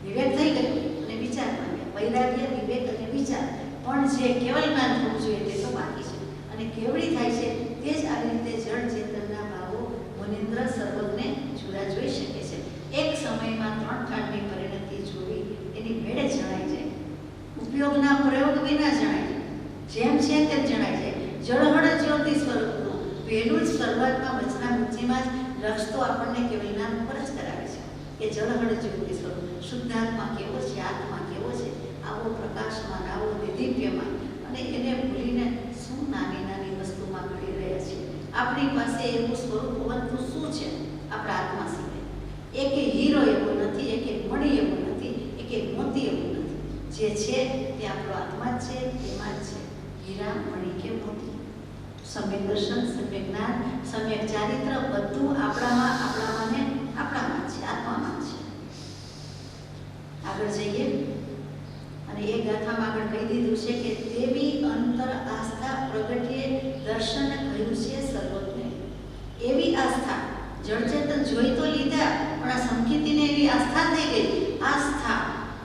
[SPEAKER 2] વિવેક થઈ ગયું અને વિચાર માંગ્યા. વૈરાગ્ય, વિવેક અને વિચાર. પણ જે કેવલ જ્ઞાન થવું જોઈએ તે તો બાકી છે. અને કેવડી થાય છે તે જ આવી રીતે જળ ચેતનના ભાવો મુનિન્દ્ર સર્વજ્ઞને જુદા જોઈ શકે છે. એક સમયમાં 3 કાળની પરિણતિ જોવી એની મેળે જણાય જાય. ઉપયોગના પ્રયોગ વિના જણાય, જેમ છે તેમ જણાય જાય. જળહળ જ્યોતિ સ્વરૂપનું પહેલું જ શરૂઆતમાં વચનામૃતિમાં જ લક્ષ તો આપણને કેવલ જ્ઞાન ઉપર જ કરાવે છે કે જળહળ જ્યોતિ સ્વરૂપ શુદ્ધાત્મા કેવો છે, આત્મા કેવો છે, આવો પ્રકાશમાં, આવો દિવ્યમાં. અને એને ભૂલીને શું નાની નાની વસ્તુમાં ઘડી રહ્યા છે. આપણી પાસે એવું સ્વરૂપ હોવાનું શું છે આપણા આત્મા સિવાય? એકે હીરો એવો નથી, એકે મણી એવો નથી, એકે મોતી એવું નથી. જે છે તે આપણો આત્મા જ છે, એમાં જ છે. હીરા, મણી કે મોતી. સમ્યક દર્શન, સમ્યક જ્ઞાન, સમ્યક ચારિત્ર બધું આપણામાં ને આપણામાં છે, આત્મામાં છે. આગળ જઈએ અને એ ગાથામાં આગળ કહી દીધું છે કે દેવી અંતર આસ્થા પ્રગટીએ દર્શન કહ્યું છે સર્વજ્ઞે. એવી આસ્થા જળચેતન જોઈ તો લીધા, પણ આ સંકિતિને એવી આસ્થા થઈ ગઈ. આસ્થા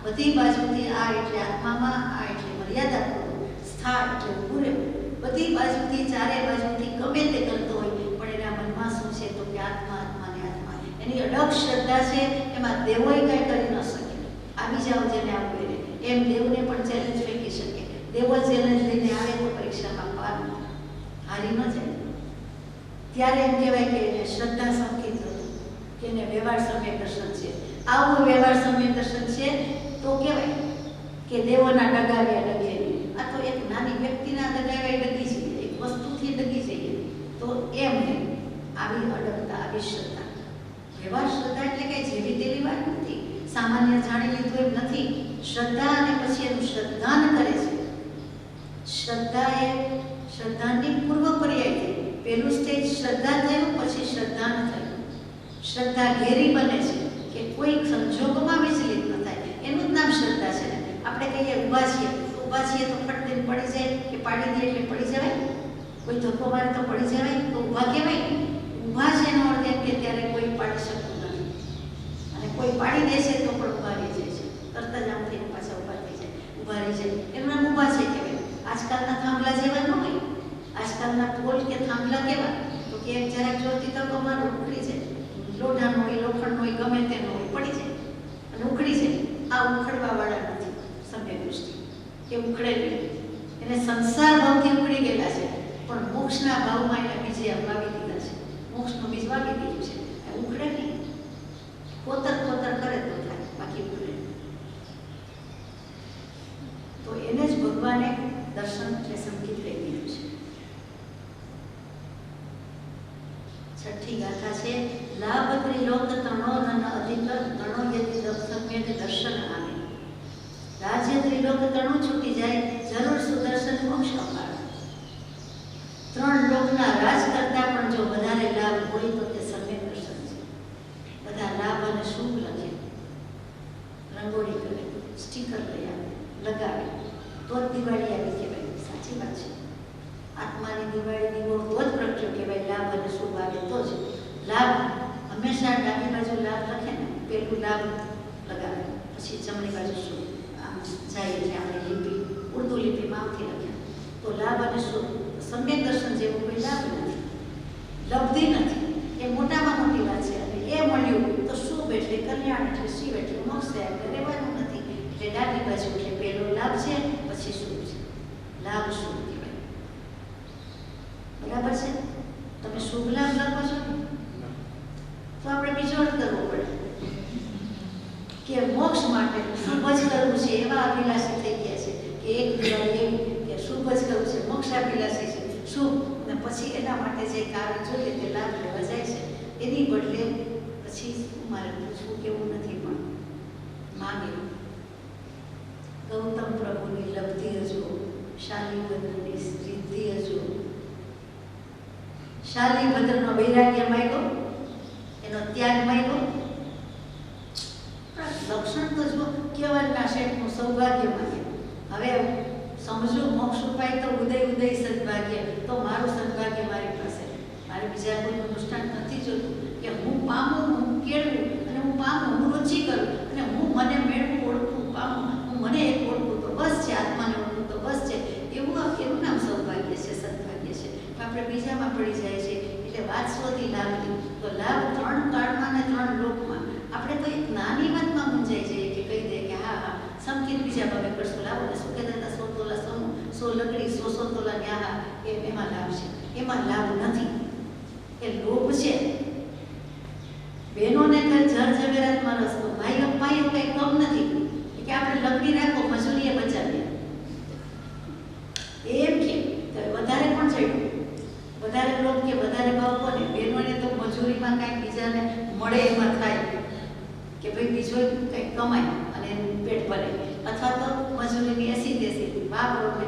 [SPEAKER 2] બધી બાજુથી, આ એટલે આત્મામાં, આ એટલે મર્યાદા પૂર્વક, સ્થા એટલે ઊભું રહેવું. બધી બાજુથી, ચારે બાજુથી ગમે તે કરતો હોય, પણ એના મનમાં શું છે તો કે આત્મા, આત્મા ને આત્મા. એની અડગ શ્રદ્ધા છે, એમાં દેવોય કાંઈ કરી ન શકે. આવી જાઓ જેને આવું એને, એમ દેવને પણ ચેલેન્જ ફેંકી શકે. દેવો ચેલેન્જ લઈને આવે તો પરીક્ષામાં પાર હારી ન જાય. ત્યારે એમ કહેવાય કે એને શ્રદ્ધા સંકેત હતું, કે એને વ્યવહાર સમ્યક દર્શન છે. આવું વ્યવહાર સમ્યક દર્શન છે તો કહેવાય કે દેવોના ડગાવ્યા ડગે નહીં. આ તો એક નાની વ્યક્તિના ડગાવ્યા ડગી જઈએ, એક વસ્તુથી ડગી જઈએ તો એમ નહીં. આવી અડગતા, આવી શ્રદ્ધા. વ્યવહાર શ્રદ્ધા એટલે કે જેવી તેવી વાત નથી, સામાન્ય જાણી લીધું એમ નથી. શ્રદ્ધા અને પછી એનું શ્રદ્ધાન કરે છે. શ્રદ્ધા એ શ્રદ્ધાની પૂર્વ પર્યાય થઈ. પહેલું સ્ટેજ શ્રદ્ધા થયું, પછી શ્રદ્ધાન થયું. શ્રદ્ધા ઘેરી બને છે કે કોઈ સંજોગોમાં વિચલિત ન થાય, એનું જ નામ શ્રદ્ધા છે. આપણે કહીએ ઊભા છીએ તો ફટ દઈને પડી જાય, કે પાડી દે એટલે પડી જવાય. કોઈ ધક્કો મારે તો પડી જવાય તો ઊભા કહેવાય. ઊભા છે એનો અર્થ એમ કે ત્યારે કોઈ પાડી શકતું નથી, અને કોઈ પાડી દેશે તો પણ ઊભા રહી જાય છે, તરત જ આમ થઈને પાછા ઊભા થઈ જાય, ઊભા રહી જાય, એનું નામ ઊભા છે કહેવાય. આજકાલના થાંભલા જેવા ન હોય. આજકાલના પોલ કે થાંભલા કેવા તો કે એક જરાક જોરથી તડકો મારો ઉખડી જાય, લોઢાનો હોય, લોખંડનો હોય, ગમે તેનો હોય, પડી જાય અને ઉખડી જાય. આ ઉખડવા વાળા નથી સમ્યક દૃષ્ટિ, કે ઉખડે નહીં. એને સંસાર ભાવથી ઉખડી ગયેલા છે, પણ મોક્ષના ભાવમાં એને બીજે વાવી દીધા છે, મોક્ષનું બીજ વાવી દીધું છે. ઉખડે નહીં, કોતર કોતર કરે તો થાય, બાકી ઉખડે નહીં. તો એને જ ભગવાને દર્શન એટલે સંકેત કહી દીધું છે. છઠ્ઠી ગાથા છે લાભ ત્રિલોક તણો નન અધિક તણો યતિ સમ્યક દર્શન આવે. રાજ્ય ત્રિલોક તણું છૂટી જાય, જરૂર સુદર્શન મોક્ષ અપાર. ત્રણ લોકના રાજ કરતા પણ જો વધારે લાભ હોય તો તે સમ્યક દર્શન છે. બધા લાભ અને શુભ લખે, રંગોળી કરે, સ્ટીકર લઈ આવે, લગાવે, તો જ દિવાળી આવી કહેવાય. સાચી વાત છે. આત્માની દિવાળી દીવો તો જ પ્રગટ્યો કહેવાય. લાભ અને શુભ આવે તો જ. લાભ હંમેશા ડાબી બાજુ લાભ લખે ને, પેલું લાભ લગાવે, પછી જમણી બાજુ શુભ. આમ જાય એટલે આપણે લિપિ, ઉર્દુ લિપિમાં આમથી લખ્યા તો લાભ અને શુભ. સમ્યક દર્શન જેવું કોઈ લાભ નથી, લબ્ધિ નથી. એ મોટામાં મોટી વાત છે. અને એ મળ્યું તો શુભ એટલે કલ્યાણ, એટલે શિવ એટલે મોક્ષ, એટલે રહેવાનું નથી. એટલે ડાબી બાજુ એટલે પેલો લાભ છે, પછી શુભ છે. લાભ શુભ કહેવાય. બરાબર છે? તમે શુભ લાભ લખો છો તો આપણે બીજો અર્થ કરવો પડે કે મોક્ષ માટે શુભ જ કરવું છે. એવા અભિલાષી થઈ ગયા છે કે એક દિવાળી એવી કે શુભ જ કરવું છે, મોક્ષાભિલાષી છે, શુભ. અને પછી એના માટે જે કારણ જોઈએ તે લાભ લેવા જાય છે. એની બદલે પછી મારે પૂછવું કેવું નથી, પણ માગે ગૌતમ પ્રભુની લબ્ધિ હજુ, શાલીભદ્રની સિદ્ધિ હજુ. શાલીભદ્રનો વૈરાગ્ય માંગ્યો, એનો ત્યાગ માંગ્યો. લક્ષણ તો જો કેવલના શેઠનું સૌભાગ્ય માંગ્યું. હવે સમજવું મોક્ષ ઉપાય તો ઉદય ઉદય સદભાગ્ય. તો મારું સદભાગ્ય મારી પાસે, મારે બીજા કોઈનું દૃષ્ટાંત નથી જોતું કે હું પામું, હું કેળવું અને હું પામું, હું રુચિ કરું અને હું મને મેળવું, ઓળખું, પામું, હું મને એક ઓળખું તો બસ છે, આત્માને ઓળખું તો બસ છે. એવું નામ સૌભાગ્ય છે, સદભાગ્ય છે. આપણે બીજામાં પડી જાય છે. એટલે વાત શોધી લાભની. તો લાભ ત્રણ કાળમાં અને ત્રણ લોકમાં. આપણે તો એક નાની વાતમાં મૂંઝાઈ જઈએ કે કહી દે કે હા હા સંકેત બીજા ભાવે કરશું. લાભ અને શું કહેતા હતા, 100 તોલા સોનું, 100 લકડી, 100 તોલા ન્યાહા, એમાં લાભ છે. એમાં લાભ નથી, એ લોભ છે. બહેનોને કઈ જર ઝવેરાતમાં રસ્તો, ભાઈઓ કઈ કમ નથી કે આપણે લકડી રાખો, મજૂરીએ બચાવીએ એમ કે વધારે પણ ચડ્યું. વધારે લોભ કે વધારે ભાવ કોને? બહેનોને તો મજૂરીમાં કાંઈક બીજાને મળે એમાં થાય કે ભાઈ બીજો કંઈક કમાય અને પેટ ભરે, અથવા તો મજૂરીની એસી દેસી વાપરો ને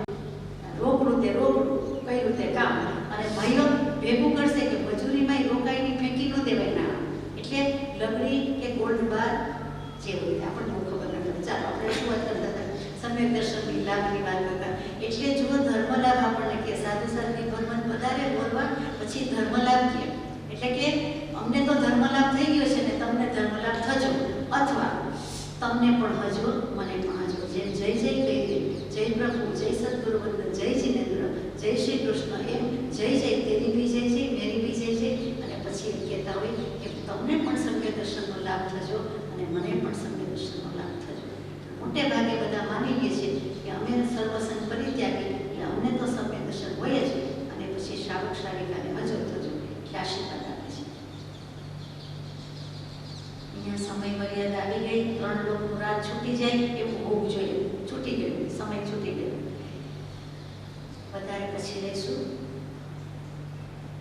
[SPEAKER 2] રોકડું તે રોકડું, કઈ રીતે કામ. અને ભાઈઓ ભેગું કરશે કે મજૂરીમાં રોકાઈની ફેંકી ન દેવાય ના. એટલે લકડી કે ગોલ્ડ બાર જે હોય આપણને બહુ ખબર નથી. ચાલો આપણે શું વાત કરતા હતા, સમ્યક દર્શનની લાભની વાત કરતા. એટલે જો ધર્મલાભ આપણને કે સાધુ સાધુની ભગવાન વધારે બોલવા, પછી ધર્મલાભ કહે એટલે કે અમને તો ધર્મલાભ થઈ ગયો છે ને તમને ધર્મલાભ થજો, અથવા તમને પણ હજો, મને પણ હજો. જેમ જય જય કહી દે, જય પ્રભુ, જય સદગુરુ વંદન, જય જિનેન્દ્ર, જય શ્રી કૃષ્ણ, એમ જય જય, તેરી બી જય જય, મેરી બી જય જય. અને પછી એમ કહેતા હોય કે તમને પણ સમ્યક દર્શનનો લાભ થજો અને મને પણ સમ્યક દર્શનનો લાભ થજો. મોટે ભાગે બધા માની લે છે કે અમે સર્વસંગ પરિત્યાગી એટલે અમને તો સમ્યક દર્શન હોય જ, અને પછી શ્રાવક શ્રાવિકાને હજો થજો એટલે આશીર્વાદ આપે છે. અહીંયા સમય મર્યાદા આવી ગઈ. 3 લોકનું રાત છૂટી જાય એવું હોવું જોઈએ. છૂટી ગયું, સમય છૂટી ગયો. વધારે પછી લઈશું.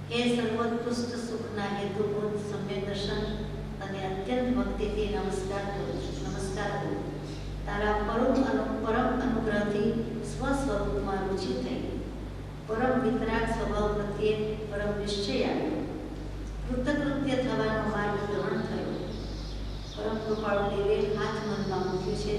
[SPEAKER 2] હે સર્વોત્કૃષ્ટ સુખના હેતુભૂત સમ્યક દર્શન અને અત્યંત ભક્તિથી નમસ્કાર કરું છું. નમસ્કાર કરું. તારા પરમ અનુગ્રહથી સ્વસ્વરૂપમાં રુચિ થઈ, પરમ વિતરાગ સ્વભાવ પ્રત્યે પરમ નિશ્ચય આવ્યો, કૃતકૃત્ય થવાનો માર્ગ ગ્રહણ થયો. પરમ કૃપાળુ દેવે હાથ મનમાં મૂક્યું છે.